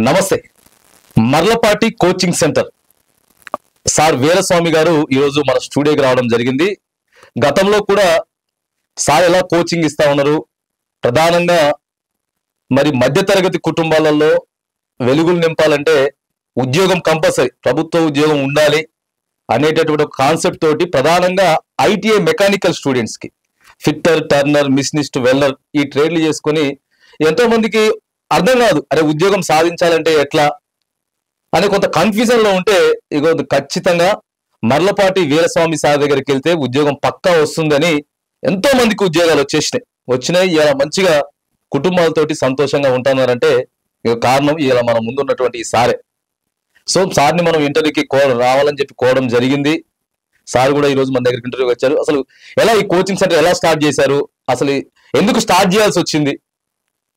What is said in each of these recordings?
నమస్తే. Marlapati coaching centre sir Veeraswamy గారు ఈరోజు మన స్టూడియోకి రావడం జరిగింది. గతంలో కూడా సార్ ఎలా కోచింగ్ ఇస్తా ఉన్నారు, ప్రధానంగా మరి మధ్యతరగతి కుటుంబాలలో వెలుగులు నింపాలంటే ఉద్యోగం కంపల్సరీ, ప్రభుత్వ ఉద్యోగం ఉండాలి అనేటటువంటి కాన్సెప్ట్ తోటి ప్రధానంగా ఐటీఐ మెకానికల్ స్టూడెంట్స్ కి ఫిట్టర్, టర్నర్, మిషనిస్ట్, వెల్డర్ ఈ ట్రేడ్లు చేసుకుని ఎంతో మందికి అర్థం కాదు, అరే ఉద్యోగం సాధించాలంటే ఎట్లా అని కొంత కన్ఫ్యూజన్ లో ఉంటే ఇగో ఖచ్చితంగా మర్లపాటి వీరస్వామి సార్ దగ్గరికి వెళ్తే ఉద్యోగం పక్కా వస్తుందని ఎంతో మందికి ఉద్యోగాలు వచ్చినాయి. ఇలా మంచిగా కుటుంబాలతోటి సంతోషంగా ఉంటున్నారంటే ఇక కారణం ఇలా మన ముందున్నటువంటి ఈ సారే. సో సార్ని మనం ఇంటర్వ్యూకి రావాలని చెప్పి కోవడం జరిగింది. సార్ కూడా ఈ రోజు మన దగ్గరికి ఇంటర్వ్యూకి వచ్చారు. అసలు ఎలా ఈ కోచింగ్ సెంటర్ ఎలా స్టార్ట్ చేశారు, అసలు ఎందుకు స్టార్ట్ చేయాల్సి వచ్చింది,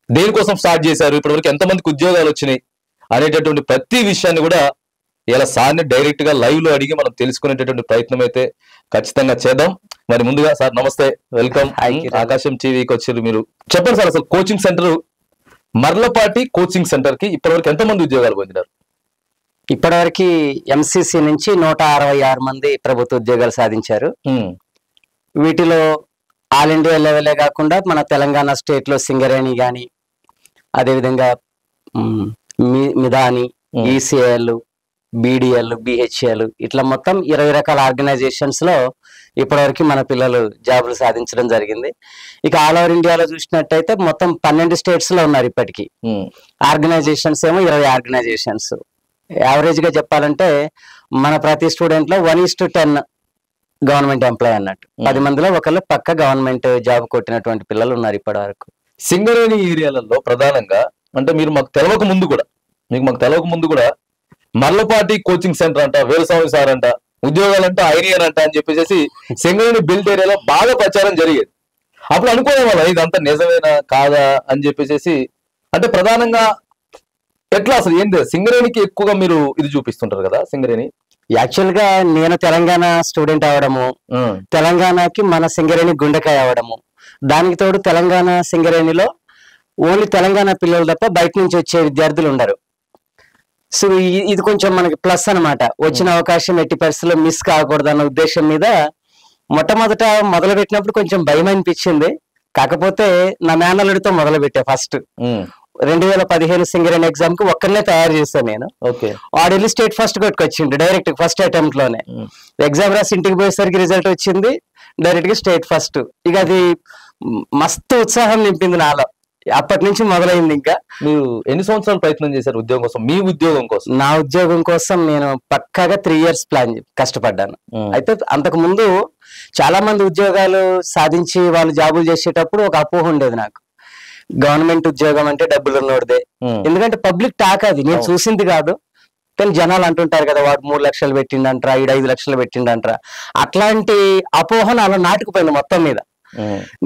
దేనికోసం స్టార్ట్ చేశారు, ఇప్పటివరకు ఎంతమందికి ఉద్యోగాలు వచ్చినాయి అనేటటువంటి ప్రతి విషయాన్ని కూడా ఇలా సార్ని డైరెక్ట్ గా లైవ్ లో అడిగి మనం తెలుసుకునేటటువంటి ప్రయత్నం అయితే ఖచ్చితంగా చేద్దాం. మరి ముందుగా సార్ నమస్తే, వెల్కమ్. ఆకాశం టీవీకి వచ్చారు మీరు. చెప్పండి సార్, అసలు coaching centre Marlapati coaching centre కి ఇప్పటివరకు ఎంతమంది ఉద్యోగాలు పొందినారు? ఇప్పటివరకు ఎంసీసీ నుంచి 166 మంది ప్రభుత్వ ఉద్యోగాలు సాధించారు. వీటిలో ఆల్ ఇండియా లెవెలే కాకుండా మన తెలంగాణ స్టేట్ లో సింగరేణి గాని, అదేవిధంగా మిదాని, ఈసీఎల్, బీడీఎల్, బిహెచ్ఎల్ ఇట్లా మొత్తం 20 రకాల ఆర్గనైజేషన్స్ లో ఇప్పటివరకు మన పిల్లలు జాబులు సాధించడం జరిగింది. ఇక ఆల్ ఓవర్ ఇండియాలో చూసినట్టయితే మొత్తం 12 స్టేట్స్ లో ఉన్నారు. ఇప్పటికీ ఆర్గనైజేషన్స్ ఏమో 20 ఆర్గనైజేషన్స్. యావరేజ్ గా చెప్పాలంటే మన ప్రతి స్టూడెంట్ లో 1:10 గవర్నమెంట్ ఎంప్లాయ్ అన్నట్టు. 10 మందిలో ఒకళ్ళు పక్క గవర్నమెంట్ జాబ్ కొట్టినటువంటి పిల్లలు ఉన్నారు ఇప్పటి వరకు. సింగరేణి ఏరియాలలో ప్రధానంగా అంటే మీరు మాకు తెలవక ముందు కూడా మర్లపాటి కోచింగ్ సెంటర్ అంట, వీరస్వామి సార్ అంట, ఉద్యోగాలంట, ఐరియన్ అంట అని చెప్పేసి సింగరేణి బిల్ట్ ఏరియాలో బాగా ప్రచారం జరిగేది. అప్పుడు అనుకునే వాళ్ళ ఇదంతా నిజమేనా కాదా అని చెప్పేసి. అంటే ప్రధానంగా ఎట్లా అసలు ఏంటి సింగరేణికి ఎక్కువగా మీరు ఇది చూపిస్తుంటారు కదా సింగరేణి? యాక్చువల్ గా నేను తెలంగాణ స్టూడెంట్ అవడము, తెలంగాణకి మన సింగరేణి గుండెకాయ అవడము, దానికి తోడు తెలంగాణ సింగరేణిలో ఓన్లీ తెలంగాణ పిల్లలు తప్ప బయట నుంచి వచ్చే విద్యార్థులు ఉండరు. సో ఇది కొంచెం మనకి ప్లస్ అనమాట. వచ్చిన అవకాశం ఎట్టి పరిస్థితుల్లో మిస్ కాకూడదు అన్న ఉద్దేశం మీద మొట్టమొదట మొదలు పెట్టినప్పుడు కొంచెం భయం అనిపించింది. కాకపోతే నా మేనల్లుడితో మొదలు పెట్టా. ఫస్ట్ 2015 సింగరేణి ఎగ్జామ్ కి ఒక్కరినే తయారు చేశాను నేను. వాడు వెళ్ళి స్టేట్ ఫస్ట్ కొట్టుకొచ్చిండు డైరెక్ట్ ఫస్ట్ అటెంప్ట్ లోనే. ఎగ్జామ్ రాసి ఇంటికి పోయేసరికి రిజల్ట్ వచ్చింది డైరెక్ట్ గా స్టేట్ ఫస్ట్. ఇక అది మస్తు ఉత్సాహం నింపింది నాలో. అప్పటి నుంచి మొదలైంది. ఇంకా మీరు ఎన్ని సంవత్సరాలు ప్రయత్నం చేశారు ఉద్యోగం కోసం? మీ ఉద్యోగం కోసం? నా ఉద్యోగం కోసం నేను పక్కాగా 3 years ప్లాన్ కష్టపడ్డాను. అయితే అంతకు ముందు చాలా మంది ఉద్యోగాలు సాధించి వాళ్ళు జాబులు చేసేటప్పుడు ఒక అపోహ ఉండేది నాకు, గవర్నమెంట్ ఉద్యోగం అంటే డబ్బులు ఉన్నోడిదే. ఎందుకంటే పబ్లిక్ టాక్ అది, నేను చూసింది కాదు కానీ జనాలు అంటుంటారు కదా, వాడు 3 లక్షలు పెట్టిండంటారా, 5 లక్షలు పెట్టిండంటారా. అట్లాంటి అపోహ అలా నాటుకుపోయింది మొత్తం మీద.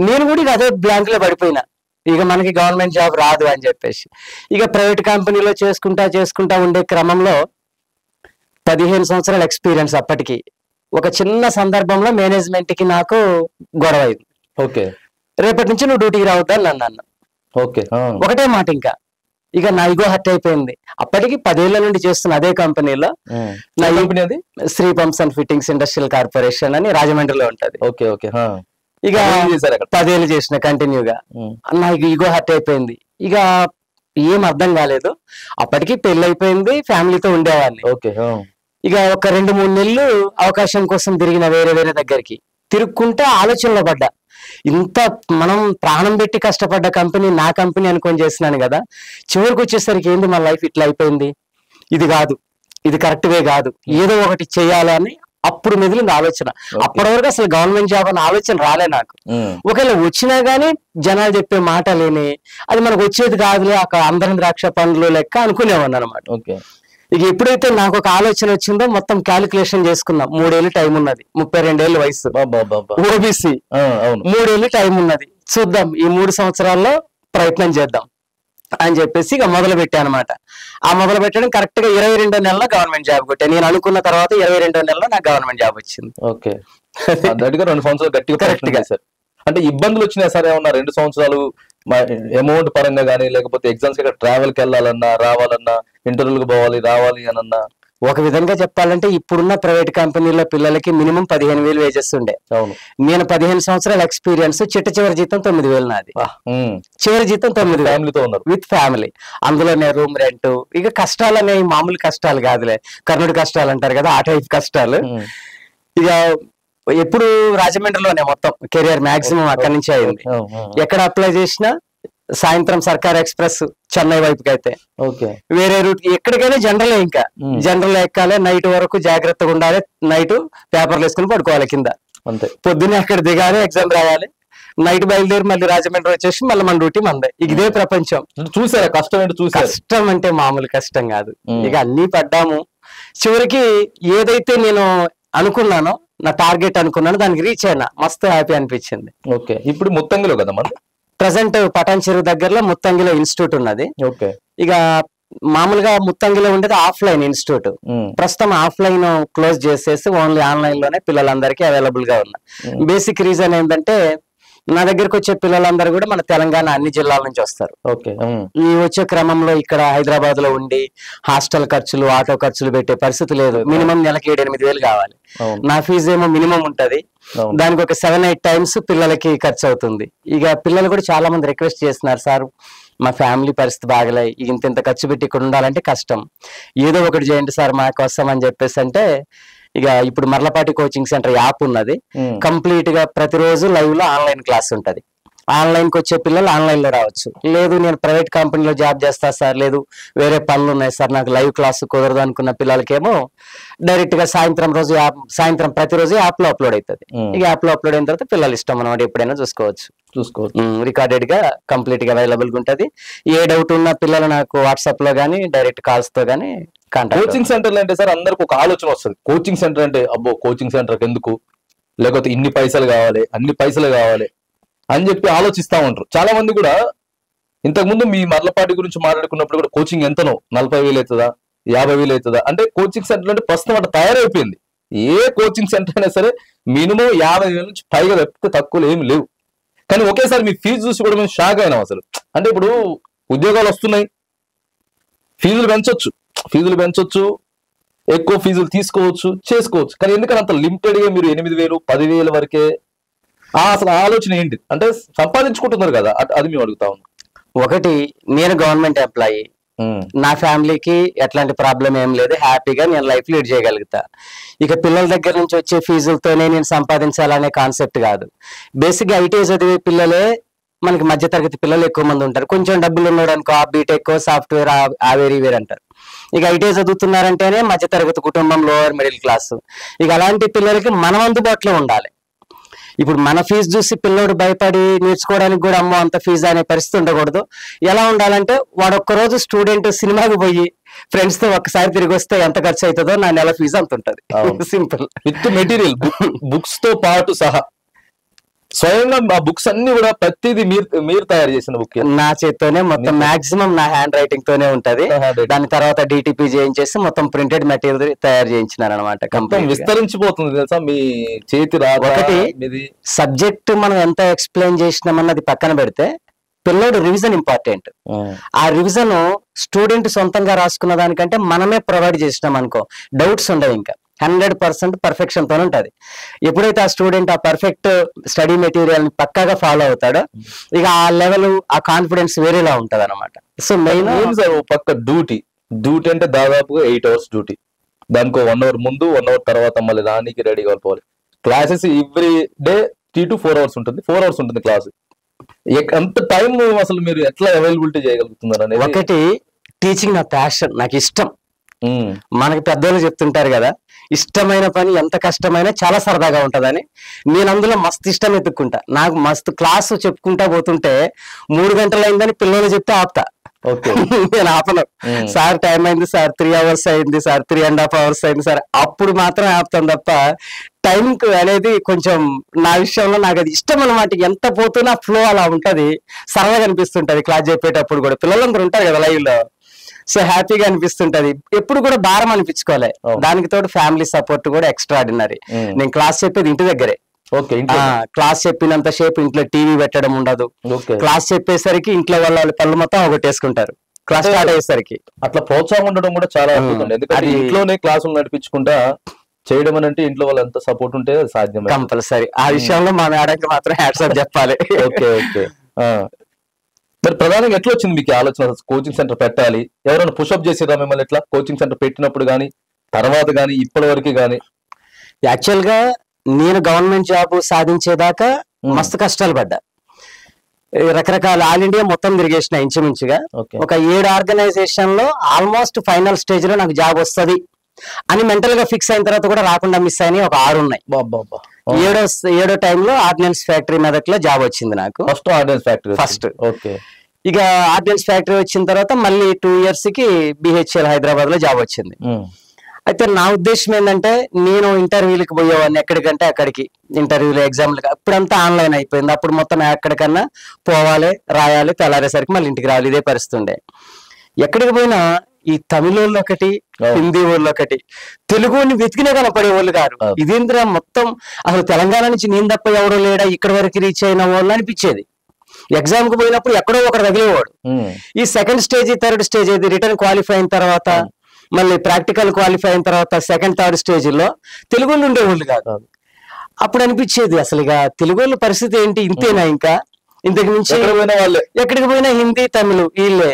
నేను కూడా ఇక అదే బ్లాంక్ లో పడిపోయినా, ఇక మనకి గవర్నమెంట్ జాబ్ రాదు అని చెప్పేసి. ఇక ప్రైవేట్ కంపెనీలో చేసుకుంటా ఉండే క్రమంలో 15 సంవత్సరాల ఎక్స్పీరియన్స్. అప్పటికి ఒక చిన్న సందర్భంలో మేనేజ్మెంట్ కి నాకు గొడవ అయింది. రేపటి నుంచి నువ్వు డ్యూటీకి రావద్దని నన్ను అన్న. ఒకటే మాట. ఇంకా ఇక నా ఇగో హర్ట్ అయిపోయింది. అప్పటికి 10 ఏళ్ల నుండి చేస్తున్న అదే కంపెనీలో, నా కంపెనీ అది Shri pumps and fittings industrial corporation అని రాజమండ్రిలో ఉంటది. ఇక 10 ఏళ్ళు చేసిన కంటిన్యూగా. నాకు ఈగో హర్ట్ అయిపోయింది. ఇక ఏం అర్థం కాలేదు. అప్పటికి పెళ్లి అయిపోయింది, ఫ్యామిలీతో ఉండేవాడిని. ఇక ఒక 2-3 నెలలు అవకాశం కోసం తిరిగిన వేరే దగ్గరికి తిరుక్కుంటే ఆలోచనలో పడ్డా, ఇంత మనం ప్రాణం పెట్టి కష్టపడ్డ కంపెనీ నా కంపెనీ అనుకొని చేసినాను కదా, చివరికి వచ్చేసరికి ఏంది మన లైఫ్ ఇట్లా అయిపోయింది, ఇది కాదు, ఇది కరెక్ట్ వే కాదు, ఏదో ఒకటి చేయాలని అప్పుడు మెదిలింది ఆలోచన. అప్పటి వరకు అసలు గవర్నమెంట్ జాబ్ అనే ఆలోచన రాలే నాకు. ఒకవేళ వచ్చినా గానీ జనాలు చెప్పే మాట లేని, అది మనకు వచ్చేది కాదులే, అక్కడ అందరం ద్రాక్ష పండ్లు లెక్క అనుకునేవాడిని అనమాట. ఇక ఎప్పుడైతే నాకు ఒక ఆలోచన వచ్చిందో మొత్తం క్యాలిక్యులేషన్ చేసుకున్నాం. 3 ఏళ్ళు టైం ఉన్నది, 32 ఏళ్ళు వయసు, ఓబీసీ, 3 ఏళ్ళు టైం ఉన్నది, చూద్దాం ఈ 3 సంవత్సరాల్లో ప్రయత్నం చేద్దాం అని చెప్పేసి ఇక మొదలు పెట్టాను అనమాట. ఆ మొదలు పెట్టడం కరెక్ట్ గా 22వ నెలలో గవర్నమెంట్ జాబ్ కొట్టా. నేను అనుకున్న తర్వాత 22వ నెలలో నాకు గవర్నమెంట్ జాబ్ వచ్చింది. 2 సంవత్సరాలు గట్టిగా. అంటే ఇబ్బందులు వచ్చినాయి సార్ ఏమన్నా? 2 సంవత్సరాలు అమౌంట్ పరంగా కానీ, లేకపోతే ఎగ్జామ్స్ ఇక్కడ ట్రావెల్ కి వెళ్ళాలన్నా, రావాలన్నా, ఇంటర్వ్యూలకు పోవాలి రావాలి అనన్నా? ఒక విధంగా చెప్పాలంటే ఇప్పుడున్న ప్రైవేట్ కంపెనీలో పిల్లలకి మినిమం 15,000 వేజెస్ ఉండే. అవును. నేను 15 సంవత్సరాల ఎక్స్పీరియన్స్, చివరి జీతం 9,000 నాది. చివరి జీతం 9,000 ఫ్యామిలీతో ఉన్నారు, విత్ ఫ్యామిలీ. అందులోనే రూమ్ రెంట్. ఇక కష్టాలు అనేవి మామూలు కష్టాలు కాదులే, కర్ణుడి కష్టాలు అంటారు కదా, ఆ టైప్ కష్టాలు. ఇక ఎప్పుడు రాజమండ్రిలోనే మొత్తం కెరియర్ మాక్సిమం అక్కడి నుంచి అయింది. ఎక్కడ అప్లై చేసినా సాయంత్రం సర్కార్ ఎక్స్ప్రెస్ చెన్నై వైపుకి అయితే, వేరే రూట్ ఎక్కడికైనా జనరల్, ఇంకా జనరల్ ఎక్కాలి, నైట్ వరకు జాగ్రత్తగా ఉండాలి, నైట్ పేపర్లు వేసుకుని పడుకోవాలి కింద, అంతే. పొద్దున్నే అక్కడ దిగాలి, ఎగ్జామ్ రాయాలి, నైట్ బయలుదేరి మళ్ళీ రాజమండ్రి వచ్చేసి మళ్ళీ మన డ్యూటీ మందే. ఇదే ప్రపంచం. చూసారా కష్టం ఏంటి? కష్టం అంటే మామూలు కష్టం కాదు. ఇక అన్ని పడ్డాము. చివరికి ఏదైతే నేను అనుకున్నానో, నా టార్గెట్ అనుకున్నాను, దానికి రీచ్ అయినా మస్తు హ్యాపీ అనిపించింది. ఓకే. ఇప్పుడు ముత్తంగిలో కదా మన ప్రజెంట్ పటాన్ చెరువు దగ్గరలో ముత్తంగిలో ఇన్స్టిట్యూట్ ఉన్నది. ఓకే. ఇక మామూలుగా ముత్తంగిలో ఉండేది ఆఫ్లైన్ ఇన్స్టిట్యూట్. ప్రస్తుతం ఆఫ్లైన్ క్లోజ్ చేసేసి ఓన్లీ ఆన్లైన్ లోనే పిల్లలందరికీ అవైలబుల్ గా ఉన్నాయి. బేసిక్ రీజన్ ఏంటంటే, నా దగ్గరకు వచ్చే పిల్లలందరూ కూడా మన తెలంగాణ అన్ని జిల్లాల నుంచి వస్తారు. ఈ వచ్చే క్రమంలో ఇక్కడ హైదరాబాద్ లో ఉండి హాస్టల్ ఖర్చులు, ఆటో ఖర్చులు పెట్టే పరిస్థితి లేదు. మినిమం నెలకి 7-8 వేలు కావాలి. నా ఫీజు ఏమో మినిమం ఉంటది, దానికి ఒక 7-8 టైమ్స్ పిల్లలకి ఖర్చు అవుతుంది. ఇక పిల్లలు కూడా చాలా మంది రిక్వెస్ట్ చేస్తున్నారు, సార్ మా ఫ్యామిలీ పరిస్థితి బాగలే, ఇంత ఖర్చు పెట్టి ఇక్కడ ఉండాలంటే కష్టం, ఏదో ఒకటి చేయండి సార్ మా కోసం అని చెప్పేసి అంటే, ఇక ఇప్పుడు మర్లపాటి కోచింగ్ సెంటర్ యాప్ ఉన్నది. కంప్లీట్ గా ప్రతిరోజు లైవ్ లో ఆన్లైన్ క్లాస్ ఉంటది. ఆన్లైన్ కి వచ్చే పిల్లలు ఆన్లైన్ లో రావచ్చు. లేదు నేను ప్రైవేట్ కంపెనీలో జాబ్ చేస్తా సార్, లేదు వేరే పనులు ఉన్నాయి సార్, నాకు లైవ్ క్లాస్ కుదరదు అనుకున్న పిల్లలకేమో డైరెక్ట్ గా సాయంత్రం ప్రతిరోజు యాప్ లో అప్లోడ్ అవుతుంది. ఇక యాప్ లో అప్లోడ్ అయిన తర్వాత పిల్లలు ఇష్టం అన్నమాట ఎప్పుడైనా చూసుకోవచ్చు. రికార్డెడ్ గా కంప్లీట్ గా అవైలబుల్ గా ఉంటది. ఏ డౌట్ ఉన్న పిల్లలు నాకు వాట్సాప్ లో గానీ డైరెక్ట్ కాల్స్ తో గానీ కాంటాక్ట్. కోచింగ్ సెంటర్లు అంటే సార్ అందరికి ఒక ఆలోచన వస్తుంది, కోచింగ్ సెంటర్ అంటే అబ్బో కోచింగ్ సెంటర్ ఎందుకు, లేకపోతే ఇన్ని పైసలు కావాలి, అన్ని పైసలు కావాలి అని చెప్పి ఆలోచిస్తా ఉంటారు చాలా మంది కూడా. ఇంతకుముందు మీ మర్లపాటి గురించి మాట్లాడుకున్నప్పుడు కూడా కోచింగ్ ఎంతనో 40,000 అవుతుందా, 50,000 అవుతుందా అంటే కోచింగ్ సెంటర్ అంటే ప్రస్తుతం అట్లా తయారైపోయింది. ఏ కోచింగ్ సెంటర్ అయినా సరే మినిమం 50,000 నుంచి పైగా తక్కువలు ఏమి లేవు. కానీ ఒకేసారి మీ ఫీజు చూసి కూడా మేము షాక్ అయినాం అసలు. అంటే ఇప్పుడు ఉద్యోగాలు వస్తున్నాయి, ఫీజులు పెంచొచ్చు, ఎక్కువ ఫీజులు తీసుకోవచ్చు, చేసుకోవచ్చు. కానీ ఎందుకని అంత లిమిటెడ్ గా మీరు 8,000, 10,000 వరకే? అసలు ఆలోచన ఏంటి? అంటే సంపాదించుకుంటున్నారు కదా, అది మేము అడుగుతా ఉన్నాం. ఒకటి, నేను గవర్నమెంట్ ఎంప్లాయీ, నా ఫ్యామిలీకి ఎట్లాంటి ప్రాబ్లం ఏం లేదు, హ్యాపీగా నేను లైఫ్ లీడ్ చేయగలుగుతా. ఇక పిల్లల దగ్గర నుంచి వచ్చే ఫీజులతోనే నేను సంపాదించాలనే కాన్సెప్ట్ కాదు. బేసిక్ గా ఐటీ చదివే పిల్లలే మనకి మధ్యతరగతి పిల్లలు ఎక్కువ మంది ఉంటారు. కొంచెం డబ్బులు ఉన్నాడు అనుకో, బీటెక్, సాఫ్ట్వేర్, వేరే అంటారు. ఇక ఐటీ చదువుతున్నారంటేనే మధ్యతరగతి కుటుంబం, లోవర్ మిడిల్ క్లాస్. ఇక అలాంటి పిల్లలకి మనం అందుబాటులో ఉండాలి. ఇప్పుడు మన ఫీజు చూసి పిల్లోడు భయపడి నేర్చుకోవడానికి కూడా అమ్మో అంత ఫీజు అనే పరిస్థితి ఉండకూడదు. ఎలా ఉండాలంటే, వాడు ఒక్కరోజు స్టూడెంట్ సినిమాకి పోయి ఫ్రెండ్స్ తో ఒక్కసారి తిరిగి వస్తే ఎంత ఖర్చు అవుతుందో నా నెల ఫీజు అంత ఉంటుంది. సింపుల్. విత్ మెటీరియల్, బుక్స్ తో పాటు సహా స్వయంగా ఆ బుక్స్ అన్ని కూడా ప్రతిదీ మీరు తయారు చేసిన బుక్ నా చేత్తోనే మొత్తం, మాక్సిమం నా హ్యాండ్ రైటింగ్ తోనే ఉంటది. దాని తర్వాత డిటిపి చేయించేసి మొత్తం ప్రింటెడ్ మెటీరియల్ తయారు చేయించినారు అనమాట. కంపెనీ విస్తరించిపోతుంది తెలుసా మీ చేతి రాత. ఒకటి, సబ్జెక్ట్ మనం ఎంత ఎక్స్ప్లెయిన్ చేసినామన్నది పక్కన పెడితే, పిల్లోడు రివిజన్ ఇంపార్టెంట్. ఆ రివిజన్ స్టూడెంట్ సొంతంగా రాసుకున్న దానికంటే మనమే ప్రొవైడ్ చేసినాం అనుకో, డౌట్స్ ఉండవు. ఇంకా 100% పర్ఫెక్షన్ తో ఉంటది. ఎప్పుడైతే ఆ స్టూడెంట్ ఆ పర్ఫెక్ట్ స్టడీ మెటీరియల్ ని పక్కాగా ఫాలో అవుతాడో, ఇక ఆ లెవెల్, ఆ కాన్ఫిడెన్స్ వేరేలా ఉంటది అనమాట. సో మెయిన్ పక్క డ్యూటీ అంటే దాదాపుగా 8 hours డ్యూటీ. దానికి 1 hour ముందు, 1 hour తర్వాత మళ్ళీ దానికి రెడీ కావాలి. Classes every day 3 to 4 hours ఉంటుంది, 4 hours ఉంటుంది క్లాస్. ఎంత టైం అసలు మీరు ఎట్లా అవైలబిలిటీ చేయగలుగుతున్నారు అనేది. ఒకటి, టీచింగ్ నా ప్యాషన్, నాకు ఇష్టం. మనకి పెద్దోళ్ళు చెప్తుంటారు కదా, ఇష్టమైన పని ఎంత కష్టమైనా చాలా సరదాగా ఉంటదని. నేను అందులో మస్తు ఇష్టం ఎత్తుక్కుంటా. నాకు మస్తు క్లాసు చెప్పుకుంటా పోతుంటే 3 గంటలు అయిందని పిల్లలు చెప్తే ఆపుతా. నేను ఆపను. సార్ టైం అయింది సార్, 3 hours అయింది సార్, 3.5 hours అయింది సార్, అప్పుడు మాత్రం ఆపుతాను తప్ప టైంకి అనేది కొంచెం నా విషయంలో నాకు అది ఇష్టం అనమాట. ఎంత పోతున్నా ఫ్లో అలా ఉంటది, సరదాగా అనిపిస్తుంటది. క్లాస్ చెప్పేటప్పుడు కూడా పిల్లలందరూ ఉంటారు కదా లైవ్ లో, సో హ్యాపీగా అనిపిస్తుంటది. ఎప్పుడు కూడా భారం అనిపించుకోలే. దానికి తోడు ఫ్యామిలీ సపోర్ట్ కూడా ఎక్స్ట్రాడినరీ. నేను క్లాస్ చెప్పేది ఇంటి దగ్గరే, ఓకే. క్లాస్ చెప్పినంత సేపు ఇంట్లో టీవీ పెట్టడం ఉండదు. ఓకే. క్లాస్ చెప్పేసరికి ఇంట్లో వాళ్ళ పళ్ళు మొత్తం ఒకటేసుకుంటారు క్లాస్ స్టార్ట్ అయ్యేసరికి. అట్లా ప్రోత్సాహం ఉండడం కూడా చాలా అద్భుతం. ఎందుకంటే ఇంట్లోనే క్లాసులు నడిపించుకుంటా చేయడం అని అంటే ఇంట్లో వాళ్ళు ఎంత సపోర్ట్ ఉంటే సాధ్యం. కంపల్సరీ ఆ విషయంలో మా మేడంకి మాత్రం హ్యాట్స్ ఆఫ్ చెప్పాలి. Okay okay. మరి ప్రధానంగా ఎట్లా వచ్చింది మీకు ఆలోచన కోచింగ్ సెంటర్ పెట్టాలి? ఎవరైనా పుషప్ చేసిరా మిమ్మల్ని ఎట్లా కోచింగ్ సెంటర్ పెట్టినప్పుడు కానీ తర్వాత కానీ ఇప్పటి వరకు కానీ? యాక్చువల్ గా నేను గవర్నమెంట్ జాబ్ సాధించేదాకా మస్తు కష్టాలు పడ్డా. రకరకాల ఆల్ ఇండియా మొత్తం తిరిగేసిన ఇంచుమించుగా. ఒక 7 ఆర్గనైజేషన్ లో ఆల్మోస్ట్ ఫైనల్ స్టేజ్ లో నాకు జాబ్ వస్తుంది అని మెంటల్ గా ఫిక్స్ అయిన తర్వాత కూడా రాకుండా మిస్ అయినాయి ఒక 6 ఉన్నాయి. ఏడో టైంలో ఆర్డినెన్స్ ఫ్యాక్టరీ మెదక్లో జాబ్ వచ్చింది నాకు. First ordnance factory first. Okay. ఇక ఆర్డినెన్స్ ఫ్యాక్టరీ వచ్చిన తర్వాత మళ్ళీ 2 years కి BHEL హైదరాబాద్ లో జాబ్ వచ్చింది. అయితే నా ఉద్దేశం ఏంటంటే నేను ఇంటర్వ్యూలకు పోయేవాడిని ఎక్కడికంటే అక్కడికి, ఇంటర్వ్యూలు ఎగ్జామ్లు అప్పుడంతా ఆన్లైన్ అయిపోయింది. అప్పుడు మొత్తం ఎక్కడికన్నా పోవాలి, రాయాలి, తెల్లారేసరికి మళ్ళీ ఇంటికి రావాలి, ఇదే పరిస్థితి ఉండే. ఎక్కడికి పోయినా ఈ తమిళ వాళ్ళు ఒకటి, హిందీ వాళ్ళు ఒకటి, తెలుగుని వెతికినా కనపడే వాళ్ళు గారు. ఇదేంద్ర మొత్తం అసలు తెలంగాణ నుంచి నేను తప్ప ఎవడో లేడా ఇక్కడ వరకు రీచ్ అయిన వాళ్ళు అనిపించేది. ఎగ్జామ్ కు పోయినప్పుడు ఎక్కడో ఒకటి తగిలేవాడు. ఈ సెకండ్ స్టేజ్, థర్డ్ స్టేజ్ ఏది రిటర్న్ క్వాలిఫై అయిన తర్వాత, మళ్ళీ ప్రాక్టికల్ క్వాలిఫై అయిన తర్వాత సెకండ్ థర్డ్ స్టేజ్ లో తెలుగు ఉండేవాళ్ళు కాదు. అప్పుడు అనిపించేది అసలు ఇక తెలుగు పరిస్థితి ఏంటి, ఇంతేనా, ఇంకా ఇంతకు మించి ఎక్కడికి పోయినా హిందీ తమిళ వీళ్ళే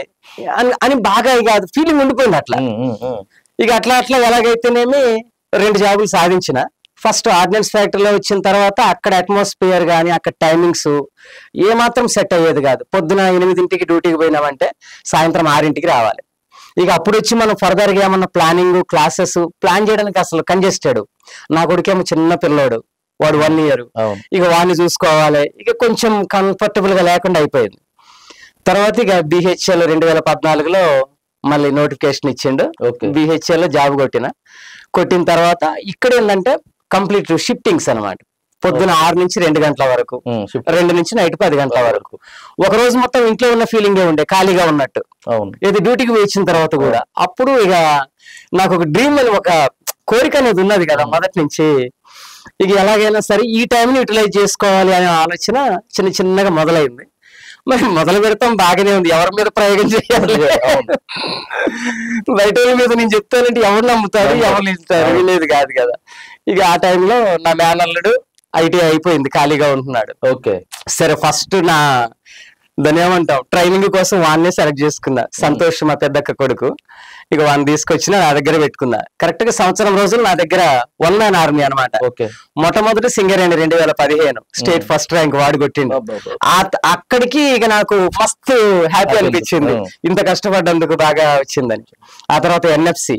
అని బాగా ఇక ఫీలింగ్ ఉండిపోయింది అట్లా. ఇక అట్లా ఎలాగైతేనేమి 2 జాబులు సాధించిన. ఫస్ట్ ఆర్డినెన్స్ ఫ్యాక్టరీలో వచ్చిన తర్వాత అక్కడ అట్మాస్ఫియర్ కానీ అక్కడ టైమింగ్స్ ఏమాత్రం సెట్ అయ్యేది కాదు. పొద్దున 8ంటికి డ్యూటీకి పోయినామంటే సాయంత్రం 6ంటికి రావాలి. ఇక అప్పుడు వచ్చి మనం ఫర్దర్ గా ఏమన్నా ప్లానింగ్ క్లాసెస్ ప్లాన్ చేయడానికి అసలు కంజెస్టెడ్. నా కొడుకేమో చిన్న పిల్లోడు, వాడు 1 year. ఇక వాడిని చూసుకోవాలి, ఇక కొంచెం కంఫర్టబుల్ గా లేకుండా అయిపోయింది. తర్వాత ఇక BHEL 2014లో మళ్ళీ నోటిఫికేషన్ ఇచ్చిండు. BHEL లో జాబ్ కొట్టిన తర్వాత ఇక్కడ ఏంటంటే కంప్లీట్ షిఫ్టింగ్స్ అనమాట. పొద్దున 6 నుంచి 2 గంటల వరకు, 2 నుంచి నైట్ 10 గంటల వరకు. ఒక రోజు మొత్తం ఇంట్లో ఉన్న ఫీలింగే ఉండే, ఖాళీగా ఉన్నట్టు. ఇది డ్యూటీకి వచ్చిన తర్వాత కూడా. అప్పుడు ఇక నాకు ఒక డ్రీమ్ అని, ఒక కోరిక అనేది ఉన్నది కదా మొదటి నుంచి. ఇక ఎలాగైనా సరే ఈ టైంని యూటిలైజ్ చేసుకోవాలి అనే ఆలోచన చిన్నగా మొదలైంది. మరి మొదలు పెడతాం బాగానే ఉంది, ఎవరి మీద ప్రయోగం చేయాలి, బయట వాళ్ళ మీద నేను చెప్తానంటే ఎవరు నమ్ముతారు, ఎవరు ఇస్తారు, వీలేదు కాదు కదా. ఇక ఆ టైంలో నా మేనల్లుడు ITI అయిపోయింది, ఖాళీగా ఉంటున్నాడు. ఓకే. సరే ఫస్ట్ దాన్ని ఏమంటాం ట్రైనింగ్ కోసం వాడినే సెలెక్ట్ చేసుకున్నా. సంతోష్ మా పెద్దక్క కొడుకు. ఇక వాడిని తీసుకొచ్చిన నా దగ్గర పెట్టుకున్నా. కరెక్ట్ గా 1 సంవత్సరం రోజులు నా దగ్గర 1 man army అనమాట. మొట్టమొదటి సింగరేణి 2015 స్టేట్ ఫస్ట్ ర్యాంక్ వాడు కొట్టిండు. అక్కడికి ఇక నాకు మస్తు హ్యాపీ అనిపించింది, ఇంత కష్టపడ్డందుకు బాగా వచ్చిందని. ఆ తర్వాత NFC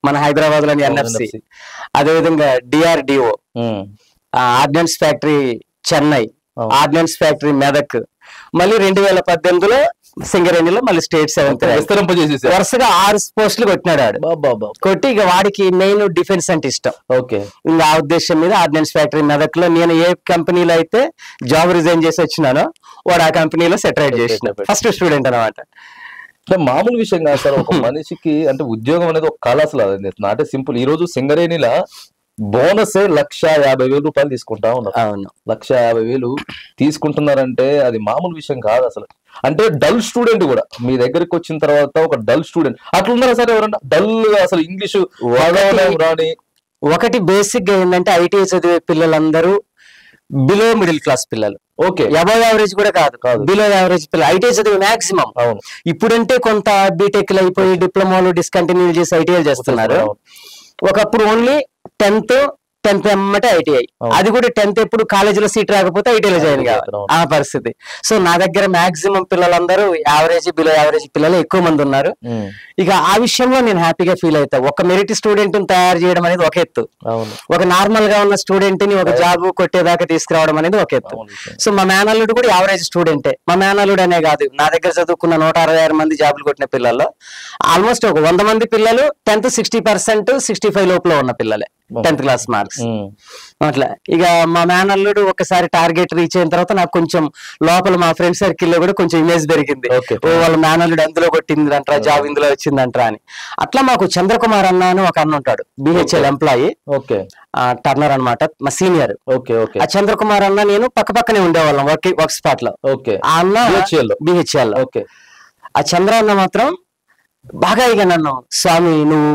మన హైదరాబాద్ లోని NFC, అదేవిధంగా DRDO, ordnance factory Chennai, ordnance factory Medak, మళ్ళీ 2018లో సింగరేణిలో మళ్ళీ స్టేట్ 7th వరుసగా 6 పోస్టులు కొట్టినాడు. కొట్టి ఇక వాడికి మెయిన్ డిఫెన్స్ అంటే ఇష్టం. ఇంకా ఆ ఉద్దేశం మీద ఆర్డినెన్స్ ఫ్యాక్టరీ మెదక్ లో నేను ఏ కంపెనీలో అయితే జాబ్ రిజైన్ చేసి వచ్చినానో వాడు ఆ కంపెనీలో సెటిల్ చేసిన ఫస్ట్ స్టూడెంట్ అనమాట. మామూలు విషయం కాదు సార్, ఒక మనిషికి అంటే ఉద్యోగం అనేది ఒక కళ. అసలు నాటే సింపుల్. ఈ రోజు సింగరేణిలా బోనస్ 1,50,000 రూపాయలు తీసుకుంటా ఉన్నారు. 1,50,000 తీసుకుంటున్నారంటే అది మామూలు విషయం కాదు అసలు. అంటే డల్ స్టూడెంట్ కూడా మీ దగ్గరికి వచ్చిన తర్వాత ఒక డల్ స్టూడెంట్ అట్లా ఉన్నారా సార్ ఎవరన్నా డల్ అసలు ఇంగ్లీషు రాని? ఒకటి బేసిక్ గా ఏంటంటే ITI చదివే పిల్లలందరూ బిలో మిడిల్ క్లాస్ పిల్లలు. ఓకే. అబవ్ యావరేజ్ కూడా కాదు, బిలో యావరేజ్ పిల్లలు ITI చదివి మాక్సిమం. ఇప్పుడంటే కొంత బీటెక్లు అయిపోయి డిప్లొమాలు డిస్కంటిన్యూ చేసి ITI చేస్తున్నారు. ఒకప్పుడు ఓన్లీ 10th ఎమ్మటే ITI, అది కూడా 10th ఎప్పుడు కాలేజీలో సీట్ రాకపోతే ITIలో జాయిన్ కావాలి, ఆ పరిస్థితి. సో నా దగ్గర మాక్సిమం పిల్లలందరూ యావరేజ్ బిలో యావరేజ్ పిల్లలు ఎక్కువ మంది ఉన్నారు. ఇక ఆ విషయంలో నేను హ్యాపీగా ఫీల్ అవుతా. ఒక మెరిట్ స్టూడెంట్ తయారు చేయడం అనేది ఒక ఎత్తు, ఒక నార్మల్ గా ఉన్న స్టూడెంట్ ని ఒక జాబ్ కొట్టేదాకా తీసుకురావడం అనేది ఒక ఎత్తు. సో మా మేనల్లుడు కూడా యావరేజ్ స్టూడెంటే. మా మేనల్లుడు అనే కాదు, నా దగ్గర చదువుకున్న 166 మంది జాబులు కొట్టిన పిల్లల్లో ఆల్మోస్ట్ ఒక 100 మంది పిల్లలు 10th 60%, 65 లోపల ఉన్న పిల్లలే. 10th class marks. అట్లా ఇక మా మేనల్లుడు ఒకసారి టార్గెట్ రీచ్ అయిన తర్వాత నాకు కొంచెం లోపల మా ఫ్రెండ్ సర్కిల్ లో కూడా కొంచెం ఇమేజ్ పెరిగింది. ఓ వాళ్ళ మేనల్లుడు అందులో కొట్టిందంట్రా, జాబ్ ఇందులో వచ్చిందంట్రా అని. అట్లా మాకు చంద్రకుమార్ అన్న అని ఒక అన్న ఉంటాడు, బిహెచ్ఎల్ ఎంప్లాయీ, టర్నర్ అన్నమాట, మా సీనియర్. ఆ చంద్రకుమార్ అన్న నేను పక్క పక్కనే ఉండేవాళ్ళం వర్క్ స్పాట్ లో. ఆ అన్న బిహెచ్ఎల్. ఆ చంద్ర అన్న మాత్రం బాగా ఇక నన్ను, స్వామి నువ్వు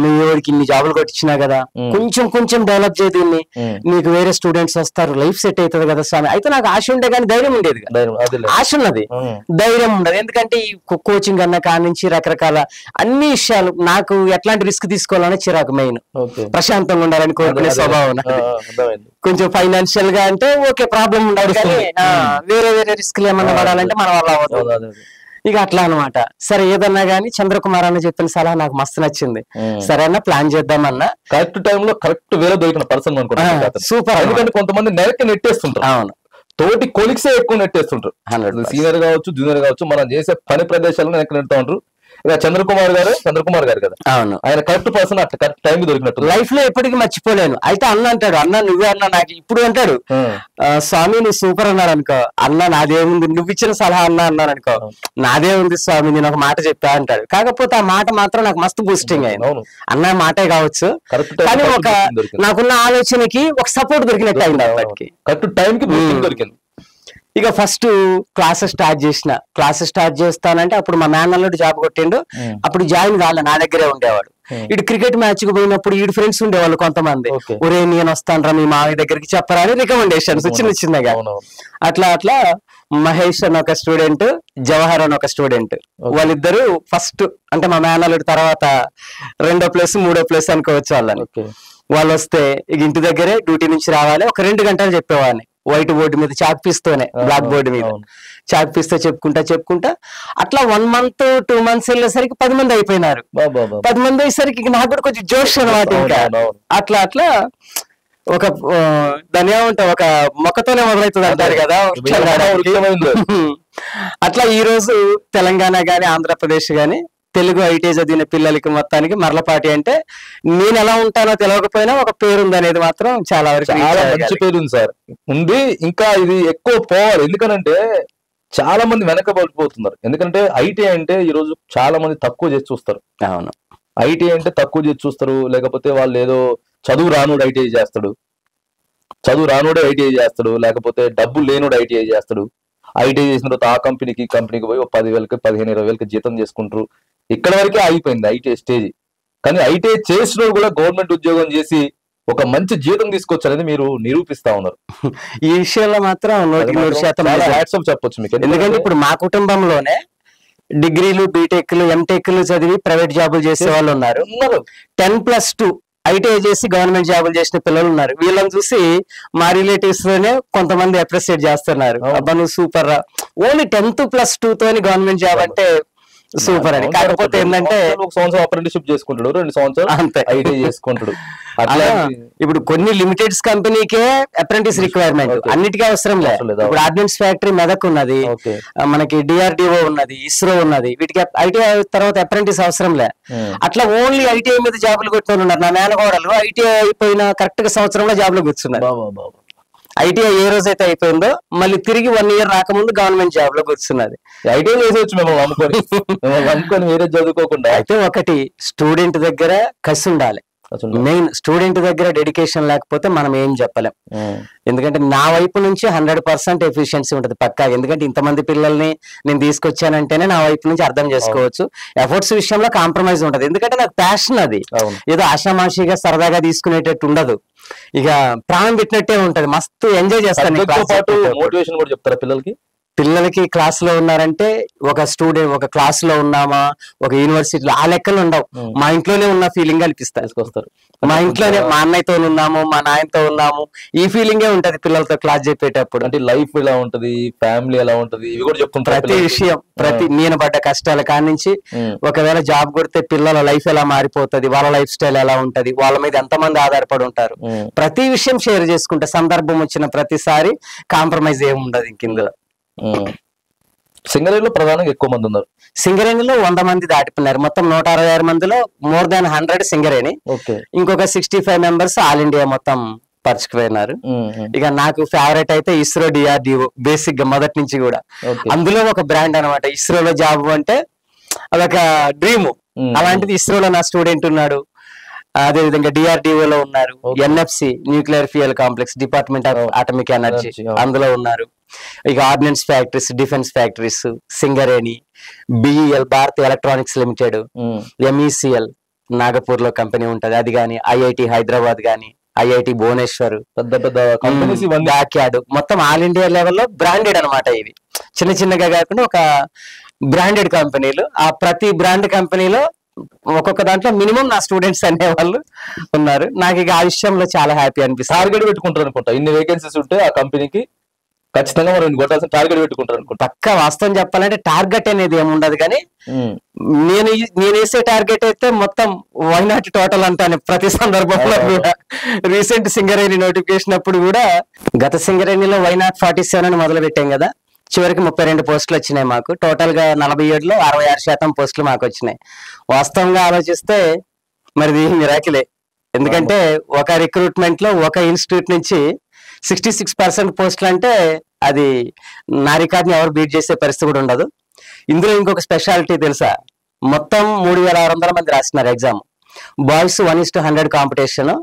మీ ఊరికి ఇన్ని జాబులు కొట్టించినా కదా, కొంచెం కొంచెం డెవలప్ చేయ దీన్ని, నీకు వేరే స్టూడెంట్స్ వస్తారు, లైఫ్ సెట్ అవుతుంది కదా స్వామి. అయితే నాకు ఆశ ఉండే కానీ ధైర్యం ఉండేది, ఆశ ఉన్నది ధైర్యం ఉండదు. ఎందుకంటే ఈ కోచింగ్ అన్న కాడి నుంచి రకరకాల అన్ని విషయాలు నాకు ఎట్లాంటి రిస్క్ తీసుకోవాలని చిరాకు, మెయిన్ ప్రశాంతంగా ఉండాలని కోరుకునే స్వభావం. కొంచెం ఫైనాన్షియల్ గా అంటే ఓకే ప్రాబ్లం ఉండదు, కానీ వేరే వేరే రిస్క్లు ఏమన్నా పడాలంటే మన వల్ల అవ్వదు. ఇక అట్లా అనమాట. సరే ఏదన్నా గానీ చంద్రకుమార్ అన్న చెప్పిన సలహా నాకు మస్తు నచ్చింది. సరే అన్న ప్లాన్ చేద్దామన్నా. కరెక్ట్ టైంలో కరెక్ట్ వేరే దొరికిన పర్సన్ సూపర్. ఎందుకంటే కొంతమంది నెలకి నెట్టేస్తుంటారు. అవును, తోటి కొలిక్సే ఎక్కువ నెట్టేస్తుంటారు. సీనియర్ కావచ్చు, జూనియర్ కావచ్చు, మనం చేసే పని ప్రదేశాలను నెక్క నెడుతూ ఉంటారు. ఇక చంద్రకుమార్ గారు కదా, అవును, ఆయన కరెక్ట్ పర్సన్, అట్లా కరెక్ట్ టైం దొరికినట్టు లైఫ్ లో ఎప్పటికీ మర్చిపోలేను. అయితే అన్న అంటాడు, అన్న నువ్వే అన్న నాకు ఇప్పుడు అంటాడు, స్వామి నువ్వు సూపర్ అన్నాడు అనుకో, అన్న నాదేముంది నువ్వు ఇచ్చిన సలహా అన్న అన్నాను అనుకో, నాదే ఉంది స్వామి నేను ఒక మాట చెప్పా అంటాడు. కాకపోతే ఆ మాట మాత్రం నాకు మస్తు బూస్టింగ్ అయింది. అన్న మాటే కావచ్చు, కానీ ఒక నాకున్న ఆలోచనకి ఒక సపోర్ట్ దొరికినట్టు అయింది. అప్పటికి కరెక్ట్ టైం కి దొరికింది. ఇక ఫస్ట్ క్లాసెస్ స్టార్ట్ చేస్తానంటే అప్పుడు మా మేనల్లుడు జాబ్ కొట్టిండు. అప్పుడు జాయిన్ కాలే, నా దగ్గరే ఉండేవాడు. ఇటు క్రికెట్ మ్యాచ్ కి పోయినప్పుడు ఈడు ఫ్రెండ్స్ ఉండేవాళ్ళు కొంతమంది, ఒరే నేను వస్తాను రా మీ మామయ్య దగ్గరికి చెప్పరా అని రికమెండేషన్స్ చిన్నగా. అట్లా మహేష్ అని ఒక స్టూడెంట్, జవహర్ అని ఒక స్టూడెంట్, వాళ్ళిద్దరు ఫస్ట్ అంటే మా మేనల్లుడు తర్వాత 2వ ప్లేస్ 3వ ప్లేస్ అనుకోవచ్చు వాళ్ళని. వాళ్ళు వస్తే ఇక ఇంటి దగ్గరే డ్యూటీ నుంచి రావాలి, ఒక 2 గంటలు చెప్పేవాడిని వైట్ బోర్డు మీద, చాక్ పీస్తోనే బ్లాక్ బోర్డు మీద చాక్ పీస్తో చెప్పుకుంటా అట్లా 1 month 2 months వెళ్ళేసరికి 10 మంది అయిపోయినారు. 10 మంది అయ్యేసరికి నాకు కూడా కొంచెం జోష్ అనమాట. ఇంకా అట్లా ఒక దాని ఏమంటా ఒక మొక్కతోనే మొదలవుతుంది అంటారు కదా. అట్లా ఈ రోజు తెలంగాణ గాని ఆంధ్రప్రదేశ్ గాని తెలుగు ఐటీ చదివిన పిల్లలకి మొత్తానికి మర్లపాటి అంటే నేను ఎలా ఉంటానో తెలియకపోయినా ఒక పేరుంది అనేది మాత్రం చాలా మంచి పేరు ఉంది సార్, ఉంది. ఇంకా ఇది ఎక్కువ పోవాలి, ఎందుకనంటే చాలా మంది వెనకబడిపోతున్నారు. ఎందుకంటే ఐటీ అంటే ఈ రోజు చాలా మంది తక్కువ చేసి చూస్తారు. అవును, ఐటీ అంటే తక్కువ చేసి చూస్తారు. లేకపోతే వాళ్ళు ఏదో చదువు రానుడు ఐటీఐ చేస్తాడు, చదువు రానుడే ఐటీఐ చేస్తాడు, లేకపోతే డబ్బులు లేనుడు ఐటీఐ చేస్తాడు. ఐటీఐ చేసిన తర్వాత ఆ కంపెనీకి పోయి 10,000 15,000 జీతం చేసుకుంటారు. ఇక్కడ వరకే ఆగిపోయింది ఐటీఐ స్టేజ్. కానీ ఐటీఐ చేసిన కూడా గవర్నమెంట్ ఉద్యోగం చేసి ఒక మంచి జీతం తీసుకొచ్చు అనేది మీరు నిరూపిస్తా ఉన్నారు. ఈ విషయంలో మాత్రం 100% చెప్పొచ్చు మీకు. ఎందుకంటే ఇప్పుడు మా కుటుంబంలోనే డిగ్రీలు, బీటెక్లు, ఎంటెక్లు చదివి ప్రైవేట్ జాబులు చేసే వాళ్ళు ఉన్నారు. 10+2 ఐటీఐ చేసి గవర్నమెంట్ జాబులు చేసిన పిల్లలు ఉన్నారు. వీళ్ళని చూసి మా రిలేటివ్స్ లోనే కొంతమంది అప్రిషియేట్ చేస్తున్నారు, అబ్బా నువ్వు సూపర్ రా, ఓన్లీ 10+2 తోని గవర్నమెంట్ జాబ్ అంటే సూపర్ అని. కాకపోతే ఏంటంటే 1 సంవత్సరం అప్రెంటిస్‌షిప్ చేసుకుంటాడు, 2 సంవత్సరాలు అంతే ఐటీఐ చేసుకుంటాడు. ఇప్పుడు కొన్ని లిమిటెడ్స్ కంపెనీకే అప్రెంటిస్ రిక్వైర్మెంట్, అన్నిటికీ అవసరం లేదు. ఇప్పుడు ఆర్డినెన్స్ ఫ్యాక్టరీ మెదక్ ఉన్నది, మనకి డిఆర్డిఓ ఉన్నది, ఇస్రో ఉన్నది, వీటికి ఐటీఐ తర్వాత అప్రెంటిస్ అవసరం లే. అట్లా ఓన్లీ ఐటీఐ మీద జాబులు కొట్టిన ఉన్నారు. నా మేనకోడలు ఐటీఐ అయిపోయిన కరెక్ట్ గా సంవత్సరంలో జాబులు కూర్చున్నారు. ఐటీఐ ఏ రోజైతే అయిపోయిందో మళ్ళీ తిరిగి 1 year రాకముందు గవర్నమెంట్ జాబ్ లో కూర్చున్నది. ఐటీఐ చేసేవచ్చు మేము అనుకొని వేరే చదువుకోకుండా. అయితే ఒకటి స్టూడెంట్ దగ్గర కసి ఉండాలి, మెయిన్ స్టూడెంట్ దగ్గర డెడికేషన్ లేకపోతే మనం ఏం చెప్పలేం. ఎందుకంటే నా వైపు నుంచి 100% ఎఫిషియన్సీ ఉంటుంది పక్కా. ఎందుకంటే ఇంతమంది పిల్లల్ని నేను తీసుకొచ్చానంటేనే నా వైపు నుంచి అర్థం చేసుకోవచ్చు. ఎఫర్ట్స్ విషయంలో కాంప్రమైజ్ ఉండదు, ఎందుకంటే నాకు ప్యాషన్ అది. ఏదో ఆషామాషిగా సరదాగా తీసుకునేటట్టు ఉండదు, ఇక ప్రాణం పెట్టినట్టే ఉంటది, మస్తు ఎంజాయ్ చేస్తాను. మోటివేషన్ కూడా చెప్తారా పిల్లలకి క్లాస్ లో ఉన్నారంటే ఒక స్టూడెంట్ ఒక క్లాస్ లో ఉన్నామా, ఒక యూనివర్సిటీలో ఆ లెక్కలు ఉండవు. మా ఇంట్లోనే ఉన్న ఫీలింగ్ అనిపిస్తారు, మా ఇంట్లోనే మా అన్నయ్యతో ఉన్నాము, మా నాయనతో ఉన్నాము, ఈ ఫీలింగే ఉంటది పిల్లలతో క్లాస్ చెప్పేటప్పుడు. అంటే లైఫ్ ఎలా ఉంటది, ఫ్యామిలీ ఎలా ఉంటది, ఇవి కూడా చెప్తుంటారు. ప్రతి విషయం, నేను పడ్డ కష్టాల కాడి నుంచి ఒకవేళ జాబ్ కొడితే పిల్లల లైఫ్ ఎలా మారిపోతుంది, వాళ్ళ లైఫ్ స్టైల్ ఎలా ఉంటది, వాళ్ళ మీద ఎంతమంది ఆధారపడి ఉంటారు, ప్రతి విషయం షేర్ చేసుకుంటే సందర్భం వచ్చిన ప్రతిసారి కాంప్రమైజ్ ఏమి ఉండదు ఇందులో. సింగరేణిలో ప్రధానంగా ఎక్కువ మంది ఉన్నారు. సింగరేణిలో 100 మంది దాటిపోయినారు. మొత్తం 166 మందిలో మోర్ దాన్ 100 సింగరేణి, ఓకే. ఇంకొక 65 మెంబర్స్ ఆల్ ఇండియా మొత్తం పరుచుకుపోయినారు. ఇక నాకు ఫేవరెట్ అయితే ఇస్రో, డిఆర్డిఓ బేసిక్ గా మొదటి నుంచి కూడా. అందులో ఒక బ్రాండ్ అనమాట. ఇస్రోలో జాబ్ అంటే అదొక డ్రీమ్. అలాంటిది ఇస్రోలో నా స్టూడెంట్ ఉన్నాడు. అదే విధంగా డిఆర్డిఓ లో ఉన్నారు. NFC nuclear fuel complex, department of atomic energy అందులో ఉన్నారు. ఇక ordnance factories, defence factories, Singareni, BEL Bharat electronics limited, MECL Nagpur లో కంపెనీ ఉంటది అది గాని, ఐఐటి హైదరాబాద్ గాని, ఐఐటి భువనేశ్వర్, పెద్ద పెద్ద కంపెనీస్ బ్యాక్యార్డ్ మొత్తం ఆల్ ఇండియా లెవెల్లో బ్రాండెడ్ అనమాట. ఇవి చిన్న చిన్నగా కాకుండా ఒక బ్రాండెడ్ కంపెనీలు. ఆ ప్రతి బ్రాండ్ కంపెనీలో ఒక్కొక్క దాంట్లో మినిమం నా స్టూడెంట్స్ అనేవాళ్ళు ఉన్నారు. నాకు ఇక ఆ విషయంలో చాలా హ్యాపీ అనిపిస్తుంది. టార్గెట్ పెట్టుకుంటారు అనుకుంటా. ఇన్ని వేకెన్సీస్ ఉంటే ఆ కంపెనీకి ఖచ్చితంగా మనం కొట్టాల్సిన టార్గెట్ పెట్టుకుంటారు అనుకుంటా. పక్కా వాస్తవం చెప్పాలంటే టార్గెట్ అనేది ఏముండదు, కానీ నేను వేసే టార్గెట్ అయితే మొత్తం వైనాట్ టోటల్ అంటాను ప్రతి సందర్భంలో కూడా. రీసెంట్ సింగరేణి నోటిఫికేషన్ అప్పుడు కూడా, గత సింగరేణిలో వైనాట్ 47 అని మొదలు పెట్టాం కదా, చివరికి 32 పోస్టులు వచ్చినాయి మాకు. టోటల్ గా 47లో 66% పోస్టులు మాకు వచ్చినాయి. వాస్తవంగా ఆలోచిస్తే మరి మిరాకిలే. ఎందుకంటే ఒక రిక్రూట్మెంట్ లో ఒక ఇన్స్టిట్యూట్ నుంచి 66% పోస్టులు అంటే అది నా రికార్డ్ని ఎవరు బీట్ చేసే పరిస్థితి కూడా ఉండదు. ఇందులో ఇంకొక స్పెషాలిటీ తెలుసా, మొత్తం 3600 మంది రాస్తున్నారు ఎగ్జామ్. Boys 1:100 competition.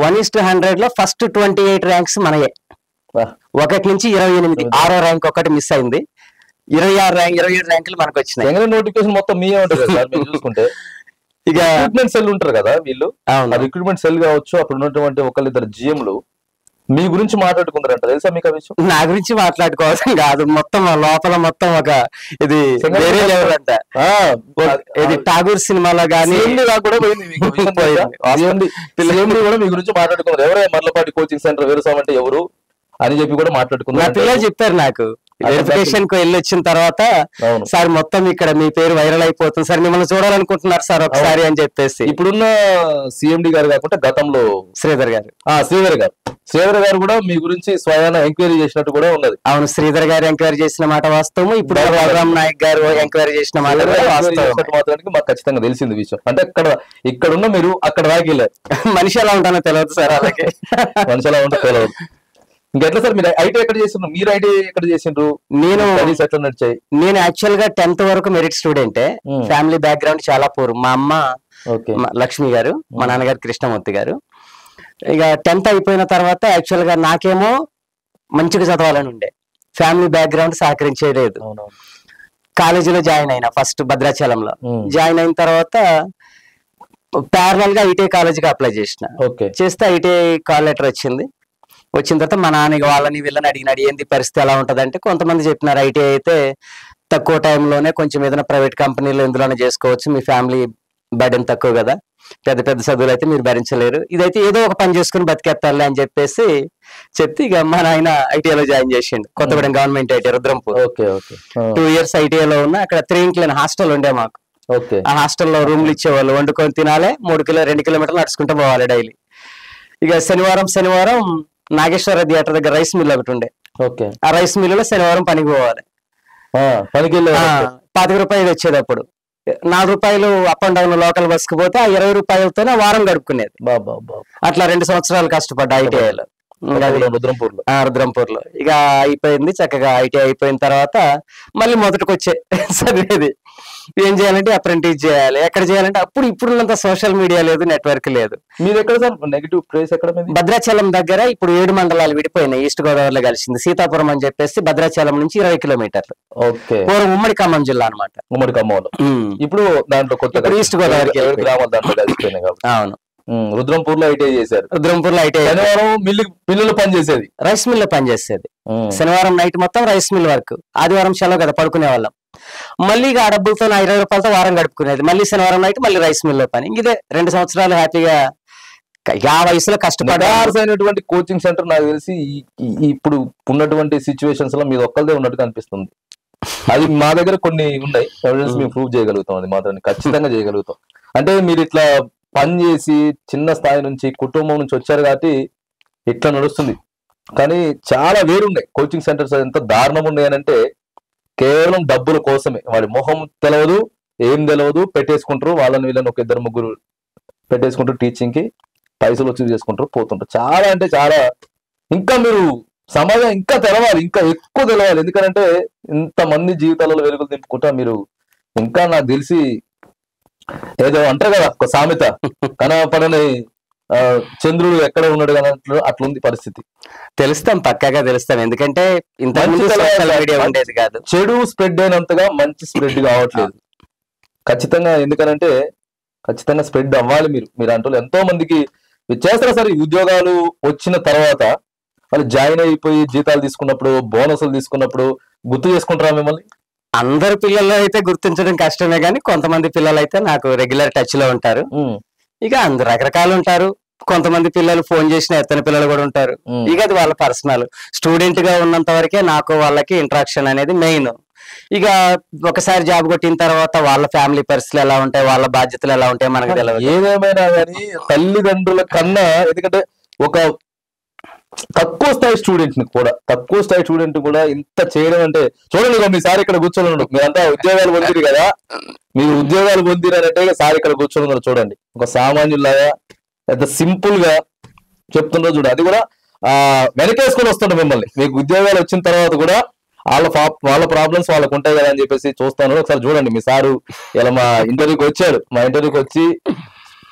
1:100 లో ఫస్ట్ 28 ర్యాంక్స్ మనయే. 1 నుంచి 28, 6వ ర్యాంక్ ఒకటి మిస్ అయింది. 27 ర్యాంకులు మనకు వచ్చినాయి. నోటిఫికేషన్ మొత్తం మీరే ఉంటుంది కదా మీరు చూసుకుంటే. ఇక రిక్రూట్మెంట్ సెల్ ఉంటారు కదా వీళ్ళు, రిక్రూట్మెంట్ సెల్ కావచ్చు, అక్కడ ఉన్నటువంటి ఒకళ్ళిద్దరు జిఎంలు మీ గురించి మాట్లాడుకుంటారంట, తెలుసా మీకు ఆ విషయం? నా గురించి మాట్లాడుకోవడం కాదు, మొత్తం లోపల మొత్తం ఒక ఇది వేరే లెవెల్ అంట. ఇది ఠాగూర్ సినిమాలో గానీ కూడా పోయింది కూడా మీ గురించి మాట్లాడుకున్నారు. ఎవరైనా మర్లపాటి కోచింగ్ సెంటర్ వీరస్వామి అంటే ఎవరు అని చెప్పి కూడా మాట్లాడుకున్నారు. నా పిల్లలు చెప్పారు నాకు వెరిఫికేషన్ కు వెళ్ళి వచ్చిన తర్వాత, సార్ మొత్తం ఇక్కడ మీ పేరు వైరల్ అయిపోతుంది సార్, మిమ్మల్ని చూడాలనుకుంటున్నారు సార్ ఒకసారి అని చెప్పేసి. ఇప్పుడున్న సిఎండి గారు కాకుండా గతంలో శ్రీధర్ గారు కూడా మీ గురించి స్వయాన ఎంక్వైరీ చేసినట్టు కూడా ఉన్నది. అవును, శ్రీధర్ గారు ఎంక్వైరీ చేసిన మాట వాస్తవం. ఇప్పుడు బలరాం నాయక్ గారు ఎంక్వైరీ చేసిన మాట మాత్రానికి మాకు ఖచ్చితంగా తెలిసింది విషయం. అంటే ఇక్కడున్న మీరు అక్కడ రాకెళ్ళారు. మనిషి ఎలా ఉంటానో తెలియదు సార్, అలాగే మనిషి ఎలా ఉంటో తెలియదు. ఇంకెట్లా సార్ మీరు ఐటీ ఎక్కడ చేసిండ్రు? మీరు ఐటీ ఎక్కడ చేసిండ్రు? నేను యాక్చువల్ గా 10th వరకు మెరిట్ స్టూడెంటే. ఫ్యామిలీ బ్యాక్గ్రౌండ్ చాలా పూర్. మా అమ్మ లక్ష్మి గారు, మా నాన్నగారు కృష్ణమూర్తి గారు. ఇక 10th అయిపోయిన తర్వాత యాక్చువల్ గా నాకేమో మంచిగా చదవాలని ఉండే, ఫ్యామిలీ బ్యాక్గ్రౌండ్ సహకరించేలేదు. కాలేజీలో జాయిన్ అయినా ఫస్ట్ భద్రాచలంలో. జాయిన్ అయిన తర్వాత ప్యారలల్ గా ఐటీఐ కాలేజీకి అప్లై చేస్తే ఐటీఐ కాల్ లెటర్ వచ్చింది. వచ్చిన తర్వాత మా నాన్న వాళ్ళని వీళ్ళని అడిగినాడు, ఏంది పరిస్థితి ఎలా ఉంటది అంటే, కొంతమంది చెప్పినారు ఐటీఐ అయితే తక్కువ టైంలోనే కొంచెం ఏదైనా ప్రైవేట్ కంపెనీలో ఎందులోనే చేసుకోవచ్చు, మీ ఫ్యామిలీ బర్డెన్ తక్కువ కదా, పెద్ద పెద్ద చదువులు అయితే మీరు భరించలేరు, ఇదైతే ఏదో ఒక పని చేసుకుని బతికేస్తారులే అని చెప్పేసి చెప్తే ఇక మా నాయన ఐటీఐలో జాయిన్ చేసిండు. Kothagudem government ITI Rudrampur. 2 years ఐటీఐలో ఉన్నా. అక్కడ 3 ఇంక్లైన్ హాస్టల్ ఉండే మాకు. ఆ హాస్టల్లో రూమ్లు ఇచ్చేవాళ్ళు, వండుకొని తినాలి, 2 కిలోమీటర్లు నడుచుకుంటూ పోవాలి డైలీ. ఇక శనివారం నాగేశ్వర థియేటర్ దగ్గర రైస్ మిల్ ఒకటి ఉండే. ఆ రైస్ మిల్లులో శనివారం పనికి పోవాలి. పనికి 25 రూపాయలు వచ్చేది అప్పుడు. 4 రూపాయలు up and down local bus కు పోతే ఆ 20 రూపాయలతోనే వారం గడుపుకునేది. అట్లా 2 సంవత్సరాలు కష్టపడ్డా ఐటీఐలో, రుద్రంపూర్ లో. ఇక అయిపోయింది చక్కగా. ఐటీఐ అయిపోయిన తర్వాత మళ్ళీ మొదటికి వచ్చే చదివేది. ఏం చేయాలంటే అప్రెంటిస్ చేయాలి. ఎక్కడ చేయాలంటే అప్పుడు ఇప్పుడున్నంత సోషల్ మీడియా లేదు, నెట్వర్క్ లేదు. మీరు ఎక్కడ సార్ నెగిటివ్ ప్లేస్ ఎక్కడ? భద్రాచలం దగ్గర. ఇప్పుడు 7 మండలాలు విడిపోయినాయి, ఈస్ట్ గోదావరిలో కలిసింది. సీతాపురం అని చెప్పేసి భద్రాచలం నుంచి 20 కిలోమీటర్లు. పూర్వం ఉమ్మడి ఖమ్మం జిల్లా అనమాట. ఉమ్మడి ఖమ్మంలో ఇప్పుడు దాంట్లో కొత్త ఈస్ట్ గోదావరికి గ్రామాలు దాంట్లో కలిసిపోయినాయి కాబట్టి. అవును, రుద్రంపూర్ లో ఐటీఐ చేశారు. రుద్రంపూర్ లో ఐటీఐ. శనివారం మిల్లులో పనిచేసేది, రైస్ మిల్ లో పనిచేసేది. శనివారం నైట్ మొత్తం రైస్ మిల్ వర్క్. ఆదివారం సెలవు కదా, పడుకునే వాళ్ళం. మళ్ళీ ఆ డబ్బులతో 20 రూపాయలతో వారం గడుపుకునేది. మళ్ళీ శనివారం నైట్ మళ్ళీ రైస్ మిల్ లో పని. ఇదే 2 సంవత్సరాలు హ్యాపీగా ఆ వయసులో కష్టపడినటువంటి కోచింగ్ సెంటర్ నాకు తెలిసి ఇప్పుడు ఉన్నటువంటి సిచ్యువేషన్స్ లో మీరు ఒక్కళ్ళదే ఉన్నట్టుగా అనిపిస్తుంది. అది మా దగ్గర కొన్ని ఉన్నాయి, ఎవిడెన్స్ మేము ప్రూవ్ చేయగలుగుతాం. అది మాత్రం ఖచ్చితంగా చేయగలుగుతాం. అంటే మీరు ఇట్లా పని చేసి చిన్న స్థాయి నుంచి కుటుంబం నుంచి వచ్చారు కాబట్టి ఇట్లా నడుస్తుంది. కానీ చాలా వేరున్నాయి కోచింగ్ సెంటర్స్. ఎంత దారుణం ఉన్నాయి అని అంటే, కేవలం డబ్బుల కోసమే. వాడి మొహం తెలియదు, ఏం తెలియదు, పెట్టేసుకుంటారు. వాళ్ళని వీళ్ళని ఒక ఇద్దరు ముగ్గురు పెట్టేసుకుంటారు, టీచింగ్ కి పైసలు వచ్చి చేసుకుంటారు, పోతుంటారు. చాలా అంటే చాలా. ఇంకా మీరు సమాజం ఇంకా తెలవాలి, ఇంకా ఎక్కువ తెలవాలి. ఎందుకంటే ఇంతమంది జీవితాలలో వెలుగులు నింపుకుంటా మీరు ఇంకా, నాకు తెలిసి ఏదో అంటారు కదా ఒక సామెత, కనపడని చంద్రుడు ఎక్కడ ఉన్నాడు కదా, అట్లుంది పరిస్థితి. తెలుస్తాం, పక్కాగా తెలుస్తాం. ఎందుకంటే ఇంతకుముందు సోషల్ మీడియా ఉండేది కాదు. చెడు స్ప్రెడ్ అయినంతగా మంచి స్ప్రెడ్ కావట్లేదు ఖచ్చితంగా. ఎందుకనంటే ఖచ్చితంగా స్ప్రెడ్ అవ్వాలి. మీరు అంటూ ఎంతో మందికి చేస్తారు సార్. ఈ ఉద్యోగాలు వచ్చిన తర్వాత వాళ్ళు జాయిన్ అయిపోయి జీతాలు తీసుకున్నప్పుడు, బోనసులు తీసుకున్నప్పుడు గుర్తు చేసుకుంటారా మిమ్మల్ని? అందరు పిల్లలు అయితే గుర్తించడం కష్టమే, కానీ కొంతమంది పిల్లలు అయితే నాకు రెగ్యులర్ టచ్ లో ఉంటారు. ఇక అందరు రకరకాలు ఉంటారు. కొంతమంది పిల్లలు ఫోన్ చేసిన ఎత్తని పిల్లలు కూడా ఉంటారు. ఇక అది వాళ్ళ పర్సనల్. స్టూడెంట్ గా ఉన్నంత వరకే నాకు వాళ్ళకి ఇంటరాక్షన్ అనేది మెయిన్. ఇక ఒకసారి జాబ్ కొట్టిన తర్వాత వాళ్ళ ఫ్యామిలీ పరిస్థితులు ఎలా ఉంటాయి, వాళ్ళ బాధ్యతలు ఎలా ఉంటాయి మనకు తెలియదు. ఏదేమైనా కానీ తల్లిదండ్రుల కన్నా, ఎందుకంటే ఒక తక్కువ స్థాయి స్టూడెంట్ కూడా ఇంత చేయడం అంటే చూడండి. మీ సార్ ఇక్కడ కూర్చొని ఉన్నాడు, మీరంతా ఉద్యోగాలు పొందిరు కదా, మీరు ఉద్యోగాలు పొందిరారంటే సార్ ఇక్కడ కూర్చొని ఉన్నారు చూడండి. ఒక సామాన్యులాగా ఎంత సింపుల్ గా చెప్తుండ్రో చూడండి. అది కూడా వెనకేసుకొని వస్తుండే మిమ్మల్ని. మీకు ఉద్యోగాలు వచ్చిన తర్వాత కూడా వాళ్ళ ప్రాబ్లమ్స్ వాళ్ళకు ఉంటాయి కదా అని చెప్పేసి చూస్తాను. ఒకసారి చూడండి, మీ సారు ఇలా మా ఇంటర్వ్యూకి వచ్చాడు. మా ఇంటర్వ్యూకి వచ్చి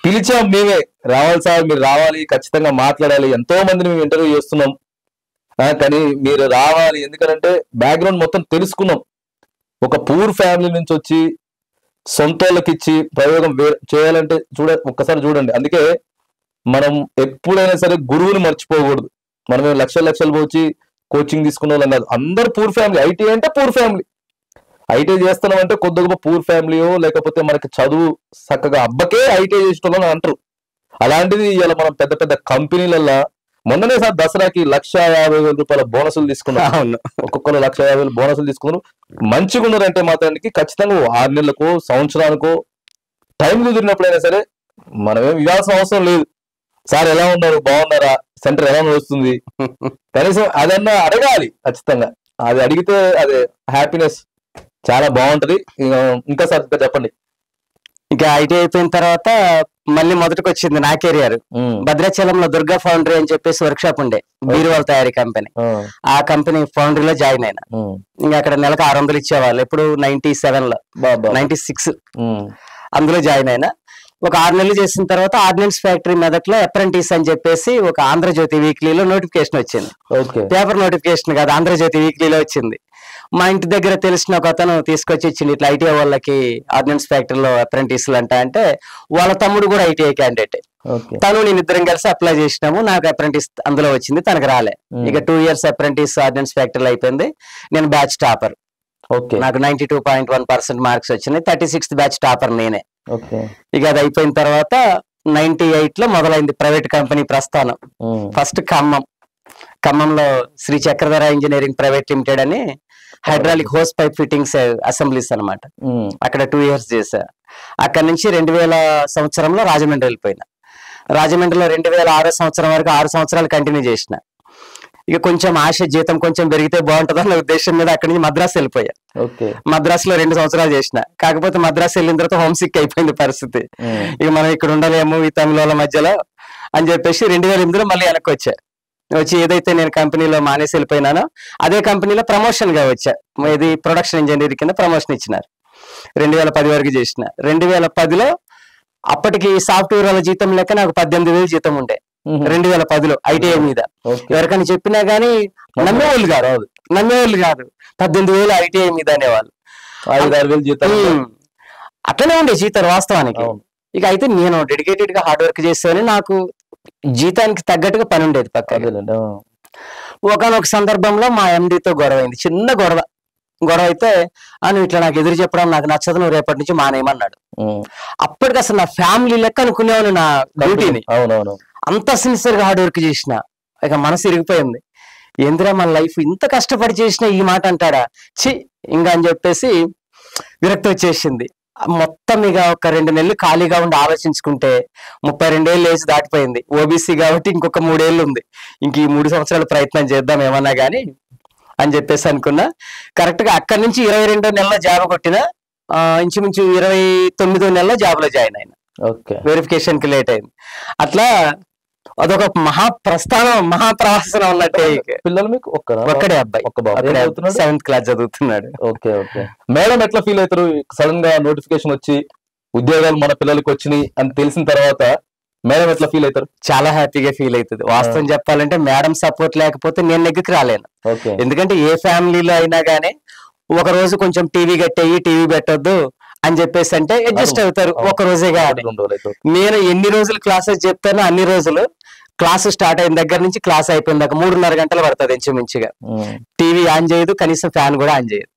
పిలిచాం మేమే, రావాలి సార్, మీరు రావాలి, ఖచ్చితంగా మాట్లాడాలి. ఎంతో మందిని మేము ఇంటర్వ్యూ చేస్తున్నాం, కానీ మీరు రావాలి. ఎందుకంటే బ్యాక్గ్రౌండ్ మొత్తం తెలుసుకున్నాం. ఒక పూర్ ఫ్యామిలీ నుంచి వచ్చి సొంతోళ్ళకి ఇచ్చి ప్రయోగం చేయాలంటే ఒక్కసారి చూడండి. అందుకే మనం ఎప్పుడైనా సరే గురువుని మర్చిపోకూడదు. మనం లక్షలు పోచి కోచింగ్ తీసుకున్న వాళ్ళం కాదు. అందరు పూర్ ఫ్యామిలీ. ఐటీ అంటే పూర్ ఫ్యామిలీ. ఐటీ చేస్తున్నాం అంటే కొద్ది గొప్ప పూర్ ఫ్యామిలీయో, లేకపోతే మనకి చదువు చక్కగా అబ్బకే ఐటీ చేసేటోళ్ళని అంటారు. అలాంటిది ఇలా మనం పెద్ద పెద్ద కంపెనీలల్లో మొన్ననే సార్ దసరాకి 1,50,000 రూపాయల బోనసులు తీసుకున్నాం. ఒక్కొక్కరు 1,50,000 బోనసులు తీసుకున్నారు. మంచిగా ఉన్నారంటే మాత్రానికి ఖచ్చితంగా 6 నెలలకో సంవత్సరానికో టైం కుదిరినప్పుడైనా సరే మనమేం ఇవ్వాల్సిన అవసరం లేదు. సార్ ఎలా ఉన్నారు, బాగున్నారా, సెంటర్ ఎలా నడుస్తుంది, కనీసం అదన్నా అడగాలి ఖచ్చితంగా. అది అడిగితే అదే హ్యాపీనెస్ చాలా బాగుంటది. ఇంకా సార్ ఇంకా చెప్పండి. ఇక ఐటీ అయిపోయిన తర్వాత మళ్ళీ మొదటికి వచ్చింది నా కెరియర్. భద్రాచలంలో దుర్గా ఫౌండరీ అని చెప్పేసి వర్క్ షాప్ ఉండే, బీరువాల తయారీ కంపెనీ. ఆ కంపెనీ ఫౌండరీలో జాయిన్ అయినా. ఇంకా అక్కడ నెలకు 600 ఇచ్చేవాళ్ళు. ఎప్పుడు 97 లో 96 అందులో జాయిన్ అయినా. ఒక 6 నెలలు చేసిన తర్వాత ఆర్డినెన్స్ ఫ్యాక్టరీ మెదక్లో అప్రెంటిస్ అని చెప్పేసి ఒక ఆంధ్రజ్యోతి వీక్లీలో నోటిఫికేషన్ వచ్చింది. పేపర్ నోటిఫికేషన్ కాదు, ఆంధ్రజ్యోతి వీక్లీలో వచ్చింది. మా ఇంటి దగ్గర తెలిసిన ఒక అతను తీసుకొచ్చి ఇచ్చింది, ఇట్లా ఐటీఐ వాళ్ళకి ఆర్డినెన్స్ ఫ్యాక్టరీలో అప్రెంటిస్లు అంటే వాళ్ళ తమ్ముడు కూడా ఐటీఐ క్యాండిడేట్. తను నేను ఇద్దరం కలిసి అప్లై చేసినాము. నాకు అప్రెంటిస్ అందులో వచ్చింది, తనకు రాలే. ఇక 2 years అప్రెంటిస్ ఆర్డినెన్స్ ఫ్యాక్టరీలో అయిపోయింది. నేను బ్యాచ్ టాపర్. నాకు 92.1% మార్క్స్ వచ్చినాయి. 36th బ్యాచ్ టాపర్ నేనే. ఇక అది అయిపోయిన తర్వాత 98 లో మొదలైంది ప్రైవేట్ కంపెనీ ప్రస్థానం. ఫస్ట్ ఖమ్మంలో Shri Chakradhara engineering private limited అని hydraulic hose pipe fittings assemblies అనమాట. అక్కడ 2 years చేశా. అక్కడ నుంచి 2000 సంవత్సరంలో రాజమండ్రి వెళ్ళిపోయినా. రాజమండ్రిలో 2006 సంవత్సరం వరకు 6 సంవత్సరాలు కంటిన్యూ చేసిన. ఇక కొంచెం ఆశ, జీతం కొంచెం పెరిగితే బాగుంటుందన్న ఉద్దేశం మీద అక్కడి నుంచి మద్రాసు వెళ్ళిపోయా. మద్రాసులో 2 సంవత్సరాలు చేసిన. కాకపోతే మద్రాసు వెళ్ళిన తర్వాత హోమ్ సిక్ అయిపోయింది పరిస్థితి. ఇక మనం ఇక్కడ ఉండలేము ఈ తమిళ మధ్యలో అని చెప్పేసి 2008లో మళ్ళీ వెనక్కి వచ్చి ఏదైతే నేను కంపెనీలో మానేసి వెళ్ళిపోయినానో అదే కంపెనీలో ప్రమోషన్ గా వచ్చా. ఇది ప్రొడక్షన్ ఇంజనీర్ కింద ప్రమోషన్ ఇచ్చినారు. 2010 వరకు చేసిన. 2010లో అప్పటికి సాఫ్ట్వేర్ వాళ్ళ జీతం లెక్క నాకు 18,000 జీతం ఉండే 2010లో ఐటీఐ మీద. ఎవరికైనా చెప్పినా గానీ నమ్మేవాళ్ళు కాదు. 18,000 ఐటీఐ మీద అనేవాళ్ళు. 5,000 జీతం అట్లనే ఉండే జీతం వాస్తవానికి. ఇక అయితే నేను డెడికేటెడ్ గా హార్డ్ వర్క్ చేస్తానని నాకు జీతానికి తగ్గట్టుగా పని ఉండేది పక్కన. ఒకనొక సందర్భంలో మా ఎండితో గొడవ అయింది, చిన్న గొడవ అయితే నువ్వు ఇట్లా నాకు ఎదురు చెప్పడం నాకు నచ్చదు, నువ్వు రేపటి నుంచి మానేయమన్నాడు. అప్పటికి అసలు నా ఫ్యామిలీ లెక్క అనుకునేవాళ్ళు నా డ్యూటీని. అంత సిన్సియర్ గా హార్డ్ వర్క్ చేసిన. ఇక మనసు ఇరిగిపోయింది. ఏందిరా మన లైఫ్ ఇంత కష్టపడి చేసిన ఈ మాట అంటాడా చి ఇంకా అని చెప్పేసి విరక్తి వచ్చేసింది. మొత్తం ఇక ఒక 2 నెలలు ఖాళీగా ఉండి ఆలోచించుకుంటే 32 ఏళ్ళు ఏజ్ దాటిపోయింది. ఓబీసీ కాబట్టి ఇంకొక 3 ఏళ్ళు ఉంది. ఇంక ఈ 3 సంవత్సరాలు ప్రయత్నం చేద్దాం ఏమన్నా గానీ అని చెప్పేసి అనుకున్నా. కరెక్ట్ గా అక్కడి నుంచి 22వ నెలలో జాబ్ కొట్టిన, ఇంచుమించు 29వ నెలలో జాబ్ లో జాయిన్ అయినా. ఓకే, వెరిఫికేషన్ కి లేట్ అయింది. అట్లా అదొక మహాప్రవాసన ఉన్నట్టే. పిల్లలు మీకు ఒక్కడే అబ్బాయి, ఒక్క బాబు 7th క్లాస్ చదువుతున్నాడు. Okay okay. మేడం ఎట్లా ఫీల్ అవుతారు సడన్ గా నోటిఫికేషన్ వచ్చి ఉద్యోగాలు మన పిల్లలకి వచ్చినాయి అని తెలిసిన తర్వాత? మేడం ఎట్లా ఫీల్ అవుతారు? చాలా హ్యాపీగా ఫీల్ అవుతుంది. వాస్తవం చెప్పాలంటే మేడం సపోర్ట్ లేకపోతే నేను నెగ్గుకి రాలేను. ఎందుకంటే ఏ ఫ్యామిలీలో అయినా గానీ ఒక రోజు కొంచెం టీవీ కట్టేయి, టీవీ పెట్టొద్దు అని చెప్పేసి అంటే అడ్జస్ట్ అవుతారు. ఒక రోజే కాదు, నేను ఎన్ని రోజులు క్లాసెస్ చెప్తానో అన్ని రోజులు క్లాస్ స్టార్ట్ అయిన దగ్గర నుంచి క్లాస్ అయిపోయిన దాకా 3.5 గంటలు పడుతుంది ఇంచుమించుగా. టీవీ ఆన్ చేయదు, కనీసం ఫ్యాన్ కూడా ఆన్ చేయదు,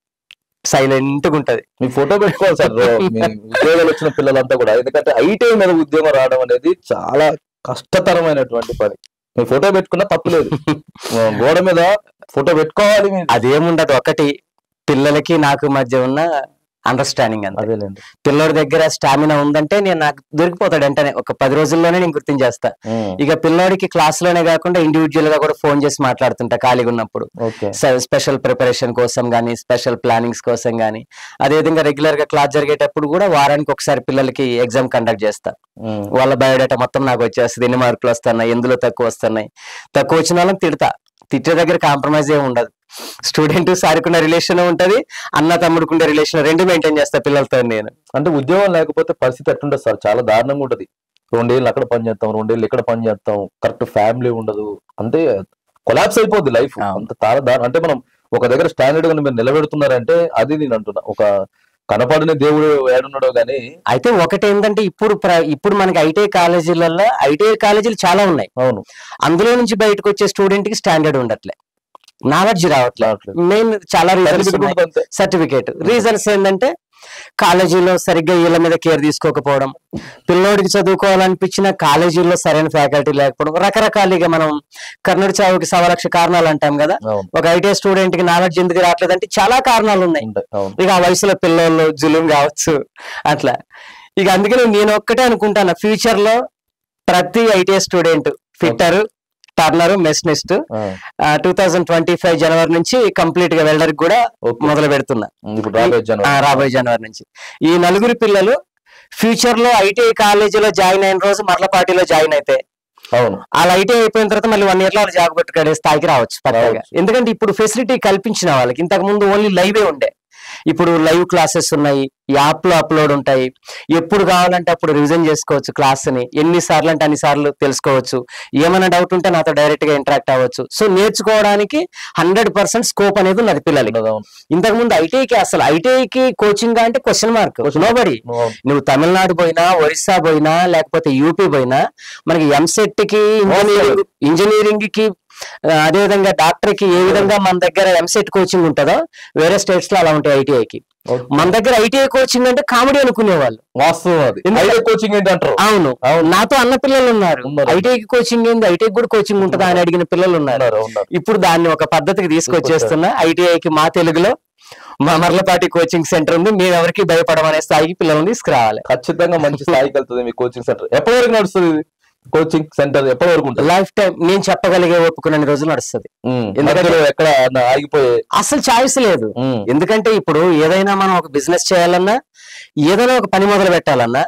సైలెంట్ గా ఉంటది. మీ ఫోటో పెట్టుకోవాలి సార్ ఉద్యోగాలు వచ్చిన పిల్లలంతా కూడా. ఎందుకంటే ఐటీ మీద ఉద్యోగం రావడం అనేది చాలా కష్టతరమైనటువంటి పని. మీ ఫోటో పెట్టుకున్నా తప్పులేదు, గోడ మీద ఫోటో పెట్టుకోవాలి. అదేముండదు, ఒకటి పిల్లలకి నాకు మధ్య ఉన్న అండర్స్టాండింగ్ అంతే. అదేలేండి, పిల్లోడి దగ్గర స్టామినా ఉందంటే నేను నాకు దొరికిపోతాడు వెంటనే, ఒక 10 రోజుల్లోనే నేను గుర్తించేస్తా. ఇక పిల్లోడికి క్లాస్ లోనే కాకుండా ఇండివిజువల్ గా కూడా ఫోన్ చేసి మాట్లాడుతుంటా ఖాళీగా ఉన్నప్పుడు. స్పెషల్ ప్రిపరేషన్ కోసం గానీ, స్పెషల్ ప్లానింగ్స్ కోసం గానీ, అదేవిధంగా రెగ్యులర్ గా క్లాస్ జరిగేటప్పుడు కూడా వారానికి ఒకసారి పిల్లలకి ఎగ్జామ్ కండక్ట్ చేస్తా. వాళ్ళ బయోడేటా మొత్తం నాకు వచ్చేస్తుంది, ఎన్ని మార్కులు వస్తున్నాయి, ఎందులో తక్కువ వస్తున్నాయి. తక్కువ వచ్చిన వాళ్ళని తిట్టే దగ్గర కాంప్రమైజ్ ఏమి ఉండదు. స్టూడెంట్ సార్కున్న రిలేషన్ ఉంటది, అన్న తమ్ముడుకుండే రిలేషన్, రెండు మెయింటైన్ చేస్తా పిల్లలతో నేను. అంటే ఉద్యోగం లేకపోతే పరిస్థితి ఎట్లుంటది సార్? చాలా దారుణంగా ఉంటది. 2 ఏళ్ళు అక్కడ పని చేస్తాం, 2 ఏళ్ళు ఇక్కడ పని చేస్తాం, కరెక్ట్ ఫ్యామిలీ ఉండదు, అంతే కొలాప్స్ అయిపోద్ది లైఫ్. అంత చాలా దారుణం. అంటే మనం ఒక దగ్గర స్టాండర్డ్ గా మీరు నిలబెడుతున్నారంటే అది నేను అంటున్నా. ఒక కనపడిన దేవుడు ఏడున్నాడో గానీ. అయితే ఒకటి ఏంటంటే ఇప్పుడు మనకి ఐటీఐ కాలేజీలు చాలా ఉన్నాయి. అవును, అందులో నుంచి బయటకు వచ్చే స్టూడెంట్ కి స్టాండర్డ్ ఉండట్లే, నాలెడ్జ్ రావట్లేదు. మెయిన్ చాలా సర్టిఫికేట్ రీజన్స్ ఏంటంటే కాలేజీలో సరిగ్గా వీళ్ళ మీద కేర్ తీసుకోకపోవడం, పిల్లోడికి చదువుకోవాలనిపించిన కాలేజీలో సరైన ఫ్యాకల్టీ లేకపోవడం, రకరకాలుగా మనం కర్ణుడి చావుకి 1,00,000 కారణాలు అంటాం కదా. ఒక ఐటీఐ స్టూడెంట్ కి నాలెడ్జ్ ఎందుకు రావట్లేదంటే చాలా కారణాలు ఉన్నాయి. ఇక ఆ వయసులో పిల్లలు జులుం కావచ్చు అట్లా. ఇక అందుకని నేను ఒక్కటే అనుకుంటాను, ఫ్యూచర్ లో ప్రతి ITI student fitter, Turner, machinist 2025 జనవరి నుంచి కంప్లీట్ గా వెల్డర్ కూడా మొదలు పెడుతున్నా. రాబోయే జనవరి నుంచి ఈ 4 పిల్లలు ఫ్యూచర్ లో ఐటీఐ కాలేజీలో జాయిన్ అయిన రోజు మర్లపాటిలో జాయిన్ అయితే, వాళ్ళ ఐటీఐ అయిపోయిన తర్వాత మళ్ళీ 1 year లో వాళ్ళు జాబ్ పెట్టుకునే స్థాయికి రావచ్చు పర్వాలేదు. ఎందుకంటే ఇప్పుడు ఫెసిలిటీ కల్పించిన వాళ్ళకి, ఇంతకు ముందు ఓన్లీ లైవే ఉండే, ఇప్పుడు లైవ్ క్లాసెస్ ఉన్నాయి, యాప్ లో అప్లోడ్ ఉంటాయి, ఎప్పుడు కావాలంటే అప్పుడు రివిజన్ చేసుకోవచ్చు, క్లాస్ ని ఎన్నిసార్లు అంటే అన్నిసార్లు తెలుసుకోవచ్చు, ఏమైనా డౌట్ ఉంటే నాతో డైరెక్ట్ గా ఇంటరాక్ట్ అవ్వచ్చు. సో నేర్చుకోవడానికి 100% స్కోప్ అనేది ఉన్నది పిల్లలకి. ఇంతకు ముందు ఐటీఐకి కోచింగ్ అంటే క్వశ్చన్ మార్క్, నోబడి. నువ్వు తమిళనాడు పోయినా, ఒరిస్సా పోయినా, లేకపోతే యూపీ పోయినా, మనకి ఎంసెట్ కి, ఇంజనీరింగ్ కి, అదేవిధంగా డాక్టర్ కి ఏ విధంగా మన దగ్గర ఎంసెట్ కోచింగ్ ఉంటుందో వేరే స్టేట్స్ లో అలా ఉంటాయి ఐటీఐకి. మన దగ్గర ఐటీఐ కోచింగ్ అంటే కామెడీ అనుకునేవాళ్ళు. కోచింగ్ ఏంటి అంటారు. అవును, నాతో అన్న పిల్లలు ఉన్నారు, ఐటీఐకి కోచింగ్ ఏంది, ఐటీఐకి కూడా కోచింగ్ ఉంటుందా అని అడిగిన పిల్లలు ఉన్నారు. ఇప్పుడు దాన్ని ఒక పద్ధతికి తీసుకొచ్చేస్తున్నా. ఐటీఐకి మా తెలుగులో మా మర్లపాటి కోచింగ్ సెంటర్ ఉంది, మేము ఎవరికి భయపడమనే స్థాయికి పిల్లల్ని తీసుకురావాలి. ఖచ్చితంగా మంచి స్థాయికి వెళ్తుంది మీ కోచింగ్ సెంటర్. ఎప్పటి వరకు నడుస్తుంది కోచింగ్ సెంటర్? ఎప్పటి వరకు ఉంటుంది? లైఫ్ టైం నేను చెప్పగలిగే ఒప్పుకున్న రోజులు నడుస్తుంది. ఎందుకంటే ఎక్కడ ఆగిపోయే అసలు ఛాయిస్ లేదు. ఎందుకంటే ఇప్పుడు ఏదైనా మనం ఒక బిజినెస్ చేయాలన్నా, ఏదైనా ఒక పని మొదలు పెట్టాలన్నా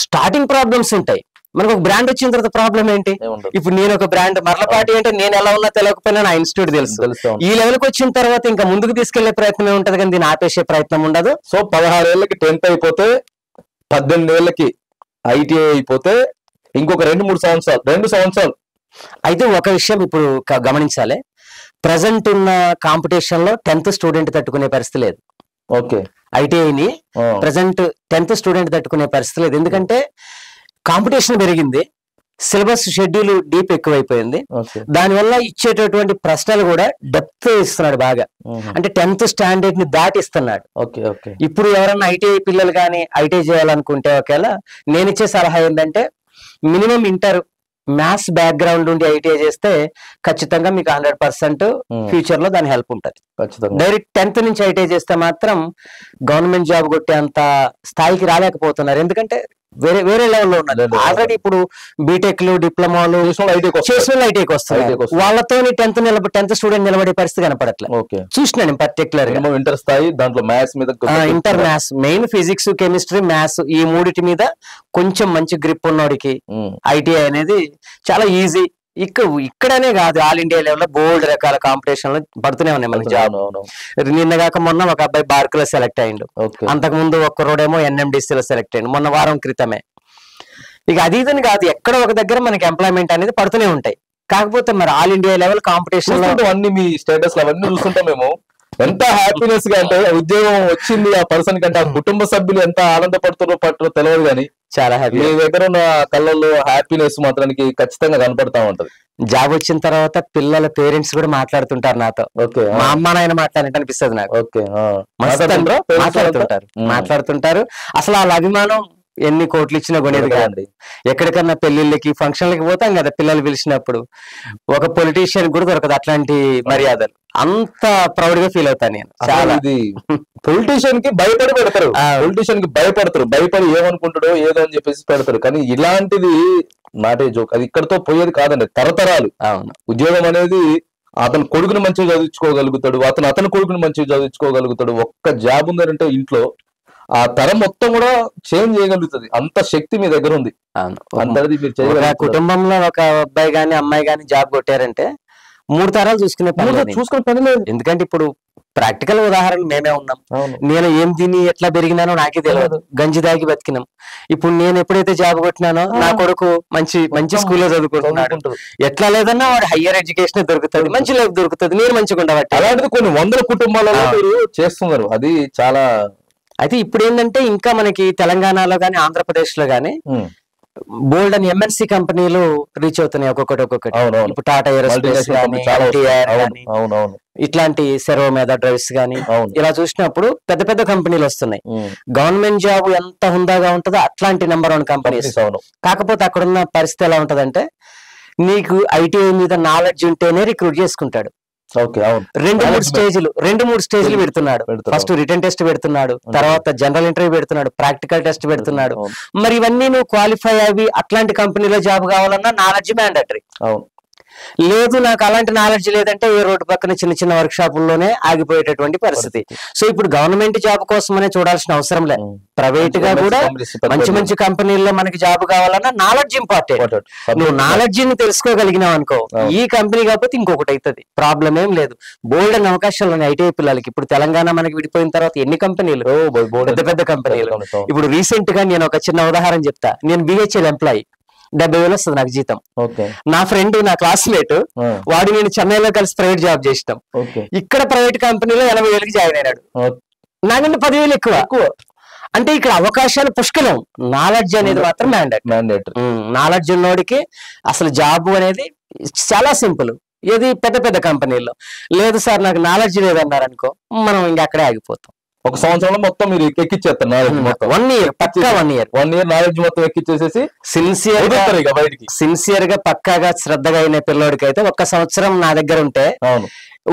స్టార్టింగ్ ప్రాబ్లమ్స్ ఉంటాయి. మనకు ఒక బ్రాండ్ వచ్చిన తర్వాత ప్రాబ్లం ఏంటి? ఇప్పుడు నేను ఒక బ్రాండ్ మర్లపాటి అంటే నేను ఎలా ఉన్నా తెలియకపోయినా నా ఇన్స్టిట్యూట్ తెలుసు. ఈ లెవెల్కి వచ్చిన తర్వాత ఇంకా ముందుకు తీసుకెళ్లే ప్రయత్నం ఉంటది, కానీ దీన్ని ఆపేసే ప్రయత్నం ఉండదు. సో 16 ఏళ్ళకి 10th అయిపోతే, 18 ఏళ్ళకి ఐటీఐ అయిపోతే ఇంకొక 2 సంవత్సరాలు. అయితే ఒక విషయం ఇప్పుడు గమనించాలి, ప్రజెంట్ ఉన్న కాంపిటీషన్ లో 10th స్టూడెంట్ తట్టుకునే పరిస్థితి లేదు. ఓకే, ఐటీఐని ప్రజెంట్ 10th స్టూడెంట్ తట్టుకునే పరిస్థితి లేదు. ఎందుకంటే కాంపిటీషన్ పెరిగింది, సిలబస్ షెడ్యూల్ డీప్ ఎక్కువైపోయింది. దానివల్ల ఇచ్చేటటువంటి ప్రశ్నలు కూడా డెప్త్ ఇస్తున్నాడు బాగా. అంటే 10th స్టాండర్డ్ ని దాటిస్తున్నాడు. ఇప్పుడు ఎవరన్నా ఐటీఐ పిల్లలు కానీ ఐటీఐ చేయాలనుకుంటే, ఒకవేళ నేను ఇచ్చే సలహా ఏంటంటే, మినిమం ఇంటర్ మ్యాథ్స్ బ్యాక్గ్రౌండ్ ఉండి ఐటీఐ చేస్తే ఖచ్చితంగా మీకు 100% ఫ్యూచర్ లో దాని హెల్ప్ ఉంటుంది. డైరెక్ట్ 10th నుంచి ఐటీఐ చేస్తే మాత్రం గవర్నమెంట్ జాబ్ కొట్టే అంత స్థాయికి రాలేకపోతున్నారు. ఎందుకంటే వేరే వేరే లెవెల్లో ఉన్నారు. ఆల్రెడీ ఇప్పుడు బీటెక్లు డిప్లొమాలు చేసిన ఐటీకి వస్తారు, వాళ్ళతో 10th స్టూడెంట్ నిలబడే పరిస్థితి కనపడట్లేదు. చూసినాను పర్టికులర్ గా ఇంటర్ స్థాయి దాంట్లో మ్యాథ్స్ మీద, inter maths main, physics chemistry maths ఈ మూడిటి మీద కొంచెం మంచి గ్రిప్ ఉన్నోడికి ఐటీఐ అనేది చాలా ఈజీ. ఇక్కడనే కాదు, ఆల్ ఇండియా లెవెల్లో బోల్డ్ రకాల కాంపిటీషన్ పడుతూనే ఉన్నాయి మనకి జాబ్. నిన్నగాక మొన్న ఒక అబ్బాయి బార్క్ లో సెలెక్ట్ అయ్యిండు, అంతకు ముందు ఒక్కరోడేమో ఎన్ఎండిసి లో సెలెక్ట్ అయ్యిండు మొన్న వారం క్రితమే. ఇక అది ఇదని కాదు, ఎక్కడ ఒక దగ్గర మనకి ఎంప్లాయ్మెంట్ అనేది పడుతూనే ఉంటాయి. కాకపోతే మరి ఆల్ ఇండియా లెవెల్ కాంపిటీషన్ లో అన్ని మీ స్టేటస్ లో అవన్నీ చూస్తుంటాం మేము. ఎంత హ్యాపీనెస్ గా అంటే ఉద్యోగం వచ్చింది ఆ పర్సన్ కంటే ఆ కుటుంబ సభ్యులు ఎంత ఆనందపడుతారో తెలియదు కానీ చాలా హ్యాపీ. మీ దగ్గర ఉన్న కళ్ళల్లో హ్యాపీనెస్ మాత్రానికి ఖచ్చితంగా కనపడతా ఉంటది. జాబ్ వచ్చిన తర్వాత పిల్లల పేరెంట్స్ కూడా మాట్లాడుతుంటారు నాతో. మా అమ్మ నాయన మాట్లాడినట్టు అనిపిస్తుంది నాకు. మాట్లాడుతుంటారు. అసలు వాళ్ళ అభిమానం ఎన్ని కోట్లు ఇచ్చినా కొనేది కాదండి. ఎక్కడికన్నా పెళ్లిళ్ళకి ఫంక్షన్లకి పోతాం కదా, పిల్లలు పిలిచినప్పుడు ఒక పొలిటీషియన్ కూడా దొరకదు అట్లాంటి మర్యాదలు. అంత ప్రౌడ్ గా ఫీల్ అవుతాను నేను. చాలా పొలిటీషియన్ కి భయపడి పెడతారు, పొలిటీషియన్ కి భయపడి ఏమనుకుంటాడో ఏదో అని చెప్పేసి పెడతారు. కానీ ఇలాంటిది నాటే జోక్, అది ఇక్కడతో పోయేది కాదండి, తరతరాలు. ఉద్యోగం అనేది అతని కొడుకుని మంచిగా చదివించుకోగలుగుతాడు, అతని కొడుకుని మంచిగా చదివించుకోగలుగుతాడు. ఒక్క జాబ్ ఉందంటే ఇంట్లో ఆ తరం మొత్తం కూడా చేంజ్ చేయగలుగుతుంది. అంత శక్తి మీ దగ్గర ఉంది. అంతది మీరు చేయగలరు. కుటుంబంలో ఒక అబ్బాయి గాని అమ్మాయి గాని జాబ్ కొట్టారంటే 3 తరాలు చూసుకునే పని లేదు. ఎందుకంటే ఇప్పుడు ప్రాక్టికల్ ఉదాహరణ మేమే ఉన్నాం. నేను ఏం తిని ఎట్లా పెరిగినానో నాకే తెలియదు, గంజి దాగి బతికినాం. ఇప్పుడు నేను ఎప్పుడైతే జాబ్ కొట్టినానో నా కొడుకు మంచి స్కూల్లో చదువుకుంటున్నాడు. ఎట్లా లేదన్నా వాడు హయ్యర్ ఎడ్యుకేషన్ దొరుకుతుంది, మంచి లైఫ్ దొరుకుతుంది, నేను మంచిగా ఉండబట్టి. అలాంటిది కొన్ని 100 కుటుంబాలలో మీరు చేస్తున్నారు, అది చాలా. అయితే ఇప్పుడు ఏంటంటే ఇంకా మనకి తెలంగాణలో గానీ ఆంధ్రప్రదేశ్ లో గానీ బోల్డ్ అని ఎంఎన్సి కంపెనీలు రీచ్ అవుతున్నాయి ఒక్కొక్కటి. ఇప్పుడు టాటా ఏరోస్పేస్ ఇట్లాంటి సెరో మీద డ్రైవ్స్ గానీ ఇలా చూసినప్పుడు పెద్ద పెద్ద కంపెనీలు వస్తున్నాయి. గవర్నమెంట్ జాబ్ ఎంత హుందాగా ఉంటుందో అట్లాంటి నెంబర్ 1 కంపెనీస్. కాకపోతే అక్కడున్న పరిస్థితి ఎలా ఉంటదంటే నీకు ఐటీఐ మీద నాలెడ్జ్ ఉంటేనే రిక్రూట్ చేసుకుంటాడు. 2-3 స్టేజ్లు పెడుతున్నాడు. ఫస్ట్ రిటర్న్ టెస్ట్ పెడుతున్నాడు, తర్వాత జనరల్ ఇంటర్వ్యూ పెడుతున్నాడు, ప్రాక్టికల్ టెస్ట్ పెడుతున్నాడు. మరి ఇవన్నీ నువ్వు క్వాలిఫై అవి అట్లాంటి కంపెనీలో జాబ్ కావాలన్నా నాలెడ్జ్ మ్యాండటరీ. లేదు నాకు అలాంటి నాలెడ్జ్ లేదంటే ఏ రోడ్డు పక్కన చిన్న చిన్న వర్క్ షాపుల్లోనే ఆగిపోయేటటువంటి పరిస్థితి. సో ఇప్పుడు గవర్నమెంట్ జాబ్ కోసమనే చూడాల్సిన అవసరం లేదు, ప్రైవేట్ గా కూడా మంచి కంపెనీల్లో మనకి జాబ్ కావాలన్నా నాలెడ్జ్ ఇంపార్టెంట్. నువ్వు నాలెడ్జ్ ని తెలుసుకోగలిగినావు అనుకో, ఈ కంపెనీ కాకపోతే ఇంకొకటి అవుతుంది, ప్రాబ్లం ఏం లేదు. బోల్డ్ అని అవకాశాలు ఉన్నాయి ఐటీఐ పిల్లలకి. ఇప్పుడు తెలంగాణ మనకి విడిపోయిన తర్వాత ఎన్ని కంపెనీలు, పెద్ద కంపెనీలు. ఇప్పుడు రీసెంట్ గా నేను ఒక చిన్న ఉదాహరణ చెప్తా. నేను బిహెచ్ఎల్ ఎంప్లాయీ, 70,000 వస్తుంది నాకు జీతం. నా ఫ్రెండ్ నా క్లాస్మేట్ వాడు నేను చెన్నైలో కలిసి ప్రైవేట్ జాబ్ చేసినాం. ఇక్కడ ప్రైవేట్ కంపెనీలో 80,000కి జాయిన్ అయినాడు, నాకంటే 10,000 ఎక్కువ. అంటే ఇక్కడ అవకాశాలు పుష్కలం, నాలెడ్జ్ అనేది మాత్రం మ్యాండేటరీ. నాలెడ్జ్ ఉన్నోడికి అసలు జాబ్ అనేది చాలా సింపుల్. ఏది పెద్ద కంపెనీల్లో లేదు సార్ నాకు నాలెడ్జ్ లేదన్నారు అనుకో, మనం ఇంకా అక్కడే ఆగిపోతాం. ఒక సంవత్సరంలో మొత్తం మీరు ఎక్కిచ్చేస్తారు నాలెడ్జ్ మొత్తం. 1 ఇయర్ పక్కా 1 ఇయర్ నాలెడ్జ్ మొత్తం ఎక్కిచ్చేసేసి సిన్సియర్ గా పక్కాగా శ్రద్ధగా అయిన పిల్లోడికి అయితే 1 సంవత్సరం నా దగ్గర ఉంటే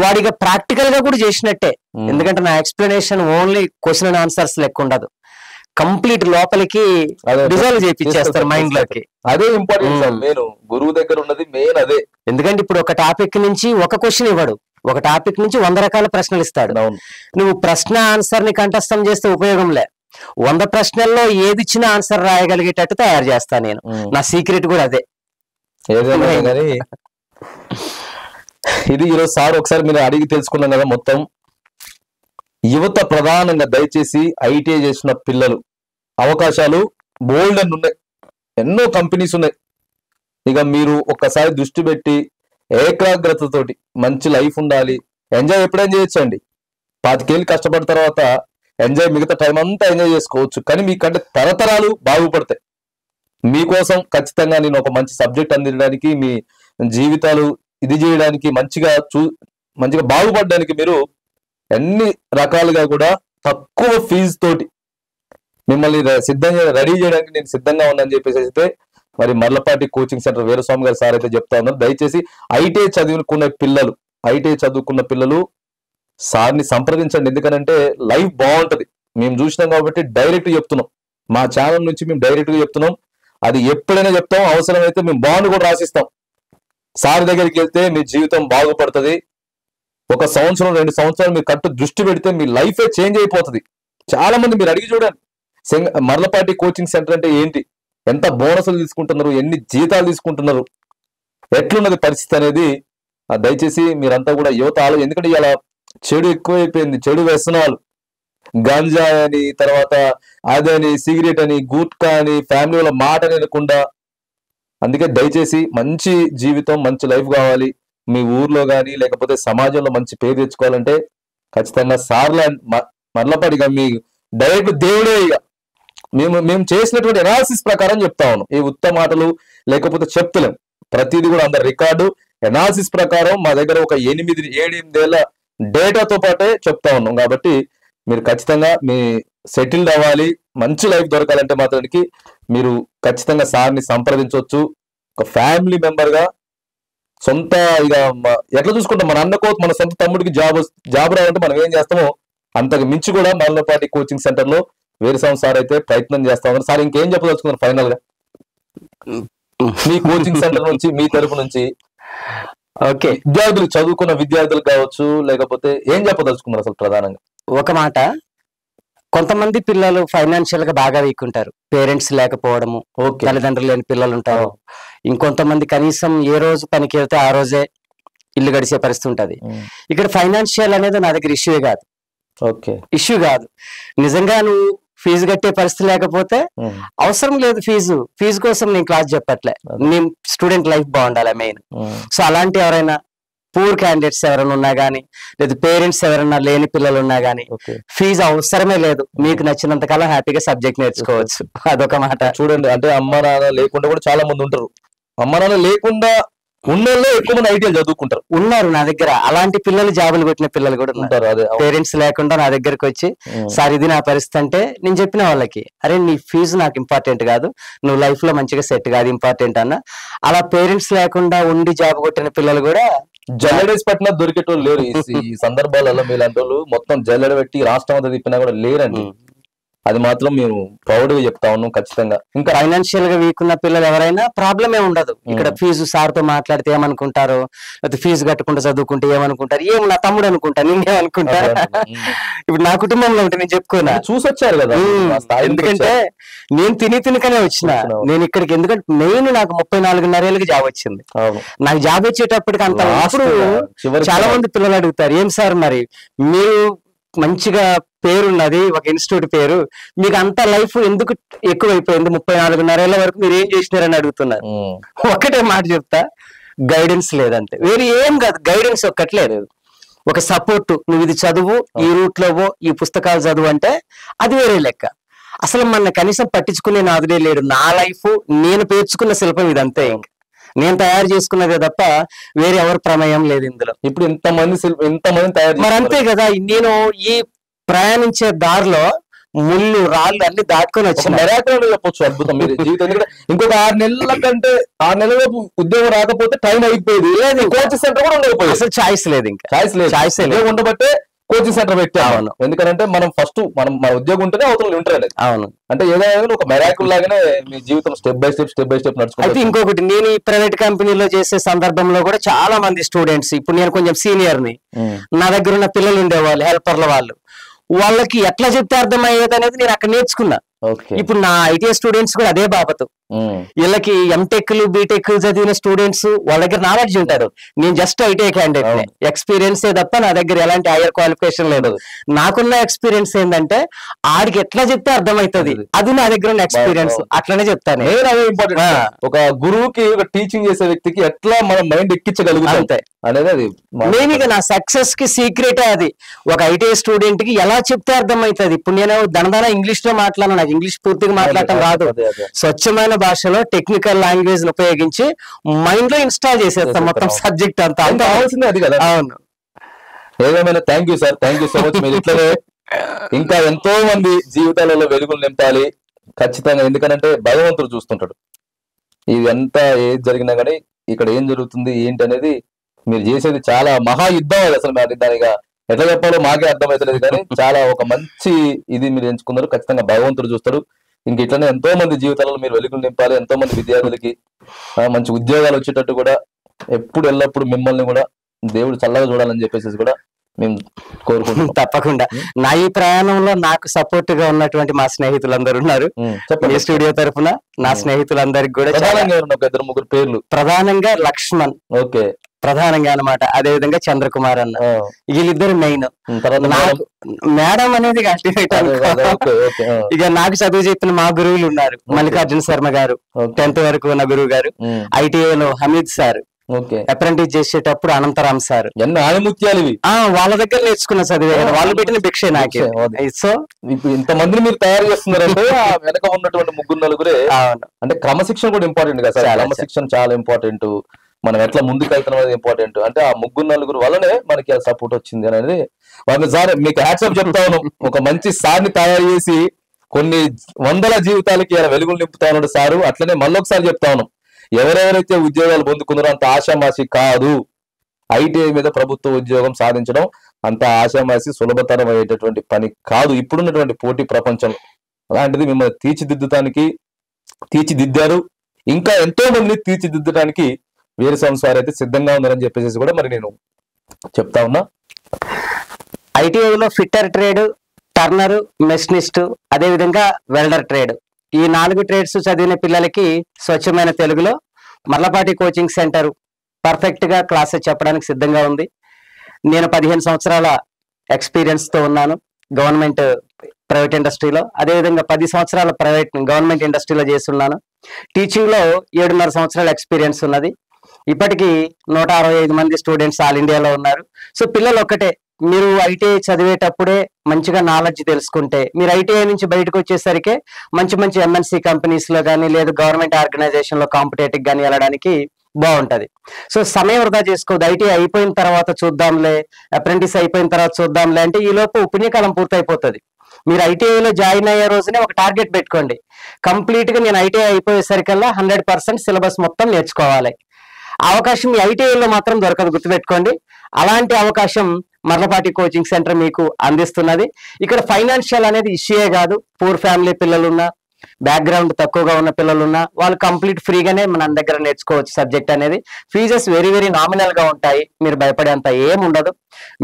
వాడిగా ప్రాక్టికల్ గా కూడా చేసినట్టే. ఎందుకంటే నా explanation only question and answers లెక్క ఉండదు, కంప్లీట్ లోపలికి రిజాల్వ్ చేయించేస్తారు మైండ్ లోకి. అదే ఇంపార్టెంట్. నేను గురువు దగ్గర ఉన్నది మెయిన్ అదే. ఎందుకంటే ఇప్పుడు ఒక టాపిక్ నుంచి ఒక క్వశ్చన్ ఇవ్వడు, ఒక టాపిక్ నుంచి 100 రకాల ప్రశ్నలు ఇస్తాడు. నువ్వు ప్రశ్న ఆన్సర్ ని కంఠస్థం చేస్తే ఉపయోగం లే, 100 ప్రశ్నల్లో ఏది ఇచ్చిన ఆన్సర్ రాయగలిగేటట్టు తయారు చేస్తా నేను. నా సీక్రెట్ కూడా అదే. ఇది ఈరోజు సార్ ఒకసారి మీరు అడిగి తెలుసుకున్నాం కదా. మొత్తం యువత ప్రధానంగా దయచేసి ఐటీఐ చేసిన పిల్లలు అవకాశాలు బోల్డ్ అని ఉన్నాయి, ఎన్నో కంపెనీస్ ఉన్నాయి. ఇక మీరు ఒక్కసారి దృష్టి పెట్టి ఏకాగ్రతతోటి మంచి లైఫ్ ఉండాలి, ఎంజాయ్ ఎప్పుడైనా చేయొచ్చండి. 25 ఏళ్ళు కష్టపడిన తర్వాత ఎంజాయ్ మిగతా టైం అంతా ఎంజాయ్ చేసుకోవచ్చు. కానీ మీకంటే తరతరాలు బాగుపడతాయి. మీకోసం ఖచ్చితంగా నేను ఒక మంచి సబ్జెక్ట్ అందించడానికి, మీ జీవితాలు ఇది చేయడానికి, మంచిగా బాగుపడడానికి మీరు అన్ని రకాలుగా కూడా తక్కువ ఫీజు తోటి మిమ్మల్ని రెడీ చేయడానికి నేను సిద్ధంగా ఉన్నానని చెప్పేసి అయితే మరి మర్లపాటి కోచింగ్ సెంటర్ వీరస్వామి గారు సార్ అయితే చెప్తా ఉన్నారు. దయచేసి ఐటీఐ చదువుకున్న పిల్లలు సార్ని సంప్రదించండి. ఎందుకనంటే లైఫ్ బాగుంటది. మేము చూసినాం కాబట్టి డైరెక్ట్ చెప్తున్నాం. మా ఛానల్ నుంచి మేము డైరెక్ట్ గా చెప్తున్నాం. అది ఎప్పుడైనా చెప్తాం, అవసరమైతే మేము బాండ్ కూడా రాసిస్తాం. సార్ దగ్గరికి వెళ్తే మీ జీవితం బాగుపడుతుంది. 1 సంవత్సరం 2 సంవత్సరాలు మీరు కరెక్ట్ దృష్టి పెడితే మీ లైఫే చేంజ్ అయిపోతుంది. చాలా మంది మీరు అడిగి చూడండి, మర్లపాటి కోచింగ్ సెంటర్ అంటే ఏంటి, ఎంత బోనసులు తీసుకుంటున్నారు, ఎన్ని జీతాలు తీసుకుంటున్నారు, ఎట్లున్నది పరిస్థితి అనేది దయచేసి మీరంతా కూడా యువత ఎందుకంటే ఇలా చెడు ఎక్కువైపోయింది, చెడు వ్యసనాలు, గంజా అని, తర్వాత అదని, సిగరెట్ అని, గుట్కా అని, ఫ్యామిలీ వాళ్ళ మాట వినకుండా. అందుకే దయచేసి మంచి జీవితం, మంచి లైఫ్ కావాలి, మీ ఊర్లో కానీ లేకపోతే సమాజంలో మంచి పేరు తెచ్చుకోవాలంటే ఖచ్చితంగా సార్ల మర్లపాటిగా మీ డైరెక్ట్ దేవుడే. ఇక మేము చేసినటువంటి ఎనాలిసిస్ ప్రకారం చెప్తా ఉన్నాం. ఈ ఉత్తమ మాటలు లేకపోతే చెప్తలేం, ప్రతిదీ కూడా అందరు రికార్డు ఎనాలిసిస్ ప్రకారం మా దగ్గర ఒక 7-8 ఏళ్ల డేటాతో పాటే చెప్తా ఉన్నాం. కాబట్టి మీరు ఖచ్చితంగా మీ సెటిల్డ్ అవ్వాలి, మంచి లైఫ్ దొరకాలంటే మాత్రానికి మీరు ఖచ్చితంగా సార్ని సంప్రదించవచ్చు. ఒక ఫ్యామిలీ మెంబర్ గా సొంత ఇక ఎట్లా చూసుకుంటాం, మన అన్నకో మన సొంత తమ్ముడికి జాబ్ రావాలంటే మనం ఏం చేస్తామో అంతకు మించి కూడా మర్లపాటి కోచింగ్ సెంటర్ లో వీరస్వామి సార్ అయితే ప్రయత్నం చేస్తా ఉన్నారు. సార్ ఇంకేం చెప్పదలుచుకున్నారు ఫైనల్ గా మీ కోచింగ్ సెంటర్ నుంచి, మీ తరపు నుంచి? ఓకే, విద్యార్థులు, చదువుకున్న విద్యార్థులు కావచ్చు, లేకపోతే ఏం చెప్పదలుచుకున్నారు అసలు ప్రధానంగా? ఒక మాట, కొంతమంది పిల్లలు ఫైనాన్షియల్ గా బాగా వీక్ ఉంటారు, పేరెంట్స్ లేకపోవడము, తల్లిదండ్రులు లేని పిల్లలు ఉంటారు. ఇంకొంతమంది కనీసం ఏ రోజు పనికి వెళ్తే ఆ రోజే ఇల్లు గడిచే పరిస్థితి ఉంటది. ఇక్కడ ఫైనాన్షియల్ అనేది నా దగ్గర ఇష్యూ కాదు. ఓకే, ఇష్యూ కాదు. నిజంగా నువ్వు ఫీజు కట్టే పరిస్థితి లేకపోతే అవసరం లేదు ఫీజు కోసం నేను క్లాస్ చెప్పట్లే, నేను స్టూడెంట్ లైఫ్ బాగుండాలి మెయిన్. సో అలాంటి ఎవరైనా పూర్ క్యాండిడేట్స్ ఎవరైనా ఉన్నా గానీ, లేదా పేరెంట్స్ ఎవరైనా లేని పిల్లలు ఉన్నా గానీ ఫీజు అవసరమే లేదు. మీకు నచ్చినంత కాలం హ్యాపీగా సబ్జెక్ట్ నేర్చుకోవచ్చు. అదొక మాట. చూడండి, అంటే అమ్మ నాన్న లేకుండా కూడా చాలా మంది ఉంటారు. అమ్మ నాన్న లేకుండా ఉన్నోళ్ళే ఎక్కువ మంది ఐటీఐ చదువుకుంటారు, ఉన్నారు నా దగ్గర. అలాంటి పిల్లలు జాబులు కొట్టిన పిల్లలు కూడా ఉంటారు. అదే పేరెంట్స్ లేకుండా నా దగ్గరకు వచ్చి సార్ ఇది నా పరిస్థితి అంటే నేను చెప్పిన వాళ్ళకి, అరే నీ ఫీజు నాకు ఇంపార్టెంట్ కాదు, నువ్వు లైఫ్ లో మంచిగా సెట్ కాదు ఇంపార్టెంట్ అన్న. అలా పేరెంట్స్ లేకుండా ఉండి జాబ్ కొట్టిన పిల్లలు కూడా జల్లెడేసి పట్టినా దొరికేటోళ్ళు లేరు. ఈ సందర్భాలలో మీలాంటి వాళ్ళు మొత్తం జల్లెడ పెట్టి రాష్ట్రం అంతా తిప్పినా కూడా లేరండి. అది మాత్రం మేము ప్రౌడ్ గా చెప్తా ఉన్నాం. ఖచ్చితంగా ఇంకా ఫైనాన్షియల్ గా వీక్ ఉన్న పిల్లలు ఎవరైనా ప్రాబ్లం ఏ ఉండదు. ఇక్కడ ఫీజు సార్ తో మాట్లాడితే ఏమనుకుంటారు, లేకపోతే ఫీజు కట్టకుండా చదువుకుంటే ఏమనుకుంటారు, ఏం నా తమ్ముడు అనుకుంటా, నేనేమనుకుంటా. ఇప్పుడు నా కుటుంబంలో ఉంటే నేను చెప్పుకోనా, చూసొచ్చారు కదా. ఎందుకంటే నేను తినకనే వచ్చిన నేను ఇక్కడికి. ఎందుకంటే మెయిన్ నాకు 34.5 ఏళ్ళకి జాబ్ వచ్చింది. నాకు జాబ్ వచ్చేటప్పటికి అంత చాలా మంది పిల్లలు అడుగుతారు, ఏం సార్ మరి మీరు మంచిగా పేరున్నది, ఒక ఇన్స్టిట్యూట్ పేరు, మీకు అంత లైఫ్ ఎందుకు ఎక్కువైపోయింది 34.5 ఏళ్ల వరకు మీరు ఏం చేసినారని అడుగుతున్నారు. ఒక్కటే మాట చెప్తా, గైడెన్స్ లేదంటే, వేరే ఏం కాదు, గైడెన్స్ ఒక్కట్లేదు. ఒక సపోర్ట్, నువ్వు ఇది చదువు, ఈ రూట్ లోవో ఈ పుస్తకాలు చదువు అంటే అది వేరే లెక్క. అసలు మన కనీసం పట్టించుకునే నాదుడే లేడు. నా లైఫ్ నేను పేర్చుకున్న శిల్పం ఇదంతే, ఇంకా నేను తయారు చేసుకున్నదే తప్ప వేరే ఎవరు ప్రమేయం లేదు ఇందులో. ఇప్పుడు ఇంతమంది తయారు, మరి అంతే కదా. నేను ఈ ప్రయాణించే దారిలో ముళ్ళు రాళ్ళు అన్ని దాటుకొని వచ్చి మెరాకిల్ చెప్పొచ్చు, అద్భుతం మీరు జీవితం. ఎందుకంటే ఇంకొక 6 నెలల కంటే 6 నెలల ఉద్యోగం రాకపోతే టైం అయిపోయింది, కోచింగ్ సెంటర్ కూడా ఉండకపోయింది. అసలు ఛాయిస్ లేదు, ఇంకా ఛాయిస్ లేదు. ఉండబట్టే కోచింగ్ సెంటర్ పెట్టాను. ఎందుకంటే మనం మన ఉద్యోగం ఉంటేనే అవతల ఉంటారు. అవును, అంటే ఏదైనా ఒక మెరాకిల్ లాగానే మీ జీవితం స్టెప్ బై స్టెప్ నడుచుకుంటే. అయితే ఇంకొకటి, నేను ఈ ప్రైవేట్ కంపెనీలో చేసే సందర్భంలో కూడా చాలా మంది స్టూడెంట్స్, ఇప్పుడు నేను కొంచెం సీనియర్ ని, నా దగ్గర ఉన్న పిల్లలు ఉండేవాళ్ళు, హెల్పర్ల వాళ్ళు, వాళ్ళకి ఎట్లా చెప్తే అర్థమయ్యేది అనేది నేను అక్కడ నేర్చుకున్నా. ఇప్పుడు నా ఐటీఐ స్టూడెంట్స్ కూడా అదే బాబతు. వీళ్ళకి ఎంటెక్లు బీటెక్ చదివిన స్టూడెంట్స్ వాళ్ళ దగ్గర నాలెడ్జ్ ఉంటారు. నేను జస్ట్ ఐటీఐ క్యాండిడేట్, ఎక్స్పీరియన్స్ తప్ప నా దగ్గర ఎలాంటి హైయర్ క్వాలిఫికేషన్ లేదు. నాకున్న ఎక్స్పీరియన్స్ ఏంటంటే ఆడికి ఎట్లా చెప్తే అర్థమవుతుంది, అది నా దగ్గర ఉన్న ఎక్స్పీరియన్స్. అట్లనే చెప్తాను. ఒక గురువుకి, ఒక టీచింగ్ చేసే వ్యక్తికి ఎట్లా మన మైండ్ ఎక్కించగలుగుతాయి అనేది అది నేను ఇక నా సక్సెస్ కి సీక్రెటే అది. ఒక ఐటీఐ స్టూడెంట్ కి ఎలా చెప్తే అర్థమవుతుంది. ఇప్పుడు నేను దనదన ఇంగ్లీష్ లో మాట్లాడను, నాకు ఇంగ్లీష్ పూర్తిగా మాట్లాడటం రాదు. స్వచ్ఛమైన భాషలో టెక్నికల్ లాంగ్వేజ్ ఉపయోగించి మైండ్ లో ఇన్స్టాల్ చేసేస్తాం మొత్తం సబ్జెక్ట్ అంతా. కావాల్సింది అది కదా. అవును, ఏదేమైనా thank you sir, thank you so much. మీరు ఇట్లనే ఇంకా ఎంతో మంది జీవితాలలో వెలుగులు నింపాలి ఖచ్చితంగా. ఎందుకంటే భగవంతుడు చూస్తుంటాడు. ఇది ఎంత ఏది జరిగినా కానీ ఇక్కడ ఏం జరుగుతుంది ఏంటి అనేది మీరు చేసేది చాలా మహాయుద్ధం. అసలు మరి దానిగా ఎట్లా చెప్పాలో మాకే అర్థమవుతలేదు, కానీ చాలా ఒక మంచి ఇది మీరు ఎంచుకున్నారు. ఖచ్చితంగా భగవంతుడు చూస్తాడు. ఇంక ఇట్లనే ఎంతో మంది జీవితాలలో మీరు వెలుగులు నింపాలి, ఎంతో మంది విద్యార్థులకి మంచి ఉద్యోగాలు వచ్చేటట్టు కూడా ఎప్పుడు ఎల్లప్పుడు మిమ్మల్ని కూడా దేవుడు చల్లగా చూడాలని చెప్పేసి కూడా మేము కోరుకుంటున్నాం. తప్పకుండా. నా ఈ ప్రయాణంలో నాకు సపోర్ట్ గా ఉన్నటువంటి మా స్నేహితులందరూ ఉన్నారు. ఈ స్టూడియో తరఫున నా స్నేహితులందరికి కూడా ఇద్దరు ముగ్గురు పేర్లు. ప్రధానంగా లక్ష్మణ్, ఓకే, ప్రధానంగా అన్నమాట. అదే విధంగా చంద్రకుమార్ అన్న, వీళ్ళిద్దరు మెయిన్. మేడం అనేది ఇక నాకు చదువు చెప్పిన మా గురువులు ఉన్నారు. మల్లికార్జున శర్మ గారు 10th వరకు ఉన్న గురువు గారు, ఐటీఐలో హమీద్ సార్, అప్రెంటిస్ చేసేటప్పుడు అనంతరామ్ సార్. ఎన్నో ఆణిముత్యాలు ఇవి. వాళ్ళ దగ్గర నేర్చుకున్న చదివే, వాళ్ళు పెట్టిన భిక్షే నాకే. సో ఇప్పుడు ఇంతమందిని మీరు తయారు చేస్తున్నారంటే వెనక ఉన్నటువంటి ముగ్గురు నలుగురే. అంటే క్రమశిక్షణ కూడా ఇంపార్టెంట్ కదా సార్, క్రమశిక్షణ చాలా ఇంపార్టెంట్. మనం ఎట్లా ముందుకు వెళ్తున్నాం అనేది ఇంపార్టెంట్. అంటే ఆ ముగ్గురు నలుగురు వల్లనే మనకి ఆ సపోర్ట్ వచ్చింది అనేది వాళ్ళని సార్ మీకు హ్యాట్సాప్ చెప్తా ఉన్నాం. ఒక మంచి సార్ని తయారు చేసి కొన్ని వందల జీవితాలకి ఇలా వెలుగులు నింపుతా ఉన్నాడు సారు. అట్లనే మళ్ళొకసారి చెప్తా ఉన్నాం, ఎవరెవరైతే ఉద్యోగాలు పొందుకున్నారో అంత ఆషామాషి కాదు. ఐటీఐ మీద ప్రభుత్వ ఉద్యోగం సాధించడం అంత ఆషామాషి సులభతరం అయ్యేటటువంటి పని కాదు ఇప్పుడున్నటువంటి పోటీ ప్రపంచం. అలాంటిది మిమ్మల్ని తీర్చిదిద్దారు. ఇంకా ఎంతో మందిని తీర్చిదిద్దడానికి వీరస్వామి సార్ అయితే సిద్ధంగా ఉన్నారని చెప్పేసి కూడా మరి నేను చెప్తా ఉన్నా. ఐటీఐలో ఫిట్టర్ ట్రేడ్, టర్నర్, మెషినిస్ట్, అదే విధంగా వెల్డర్ ట్రేడ్, ఈ 4 ట్రేడ్స్ చదివిన పిల్లలకి స్వచ్ఛమైన తెలుగులో మర్లపాటి కోచింగ్ సెంటర్ పర్ఫెక్ట్ గా క్లాసెస్ చెప్పడానికి సిద్ధంగా ఉంది. నేను 15 సంవత్సరాల ఎక్స్పీరియన్స్ తో ఉన్నాను గవర్నమెంట్ ప్రైవేట్ ఇండస్ట్రీలో. అదేవిధంగా 10 సంవత్సరాల గవర్నమెంట్ ఇండస్ట్రీలో చేస్తున్నాను. టీచింగ్ లో 7.5 సంవత్సరాల ఎక్స్పీరియన్స్ ఉన్నది. ఇప్పటికీ 165 మంది స్టూడెంట్స్ ఆల్ ఇండియాలో ఉన్నారు. సో పిల్లలు ఒక్కటే, మీరు ఐటీఐ చదివేటప్పుడే మంచిగా నాలెడ్జ్ తెలుసుకుంటే మీరు ఐటీఐ నుంచి బయటకు వచ్చేసరికి మంచి మంచి ఎంఎన్సీ కంపెనీస్ లో కానీ లేదా గవర్నమెంట్ ఆర్గనైజేషన్ లో కాంపిటేటివ్ కానీ వెళ్ళడానికి బాగుంటది. సో సమయం వృధా చేసుకోవద్దు. ఐటీఐ అయిపోయిన తర్వాత చూద్దాంలే, అప్రెంటిస్ అయిపోయిన తర్వాత చూద్దాంలే అంటే ఈ లోపు పుణ్యకాలం పూర్తయిపోతుంది. మీరు ఐటీఐలో జాయిన్ అయ్యే రోజునే ఒక టార్గెట్ పెట్టుకోండి, కంప్లీట్ గా నేను ఐటీఐ అయిపోయేసరికల్లా 100% సిలబస్ మొత్తం నేర్చుకోవాలి. అవకాశం ఈ ఐటీఐలో మాత్రం దొరకదు, గుర్తుపెట్టుకోండి. అలాంటి అవకాశం మర్లపాటి కోచింగ్ సెంటర్ మీకు అందిస్తున్నది. ఇక్కడ ఫైనాన్షియల్ అనేది ఇష్యూయే కాదు. పూర్ ఫ్యామిలీ పిల్లలున్నా, బ్యాక్గ్రౌండ్ తక్కువగా ఉన్న పిల్లలున్నా వాళ్ళు కంప్లీట్ ఫ్రీగానే మన దగ్గర నేర్చుకోవచ్చు. సబ్జెక్ట్ అనేది ఫీజెస్ వెరీ వెరీ నామినల్ గా ఉంటాయి. మీరు భయపడేంత ఏం ఉండదు.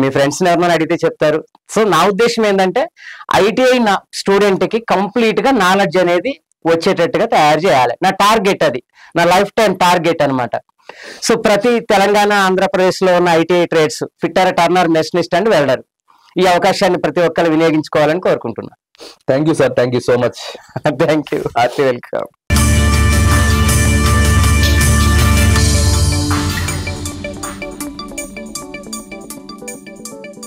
మీ ఫ్రెండ్స్ ఎవరైనా అడిగితే చెప్తారు. సో నా ఉద్దేశం ఏంటంటే ఐటీఐ స్టూడెంట్ కి కంప్లీట్ గా నాలెడ్జ్ అనేది వచ్చేటట్టుగా తయారు చేయాలి. నా టార్గెట్ అది, నా లైఫ్ టైం టార్గెట్ అనమాట. సో ప్రతి తెలంగాణ, ఆంధ్రప్రదేశ్ లో ఉన్న ITI trades fitter, Turner, machinist and welder ఈ అవకాశాన్ని ప్రతి ఒక్కరు వినియోగించుకోవాలని కోరుకుంటున్నా. Thank you sir, thank you so much. Thank you, hearty welcome.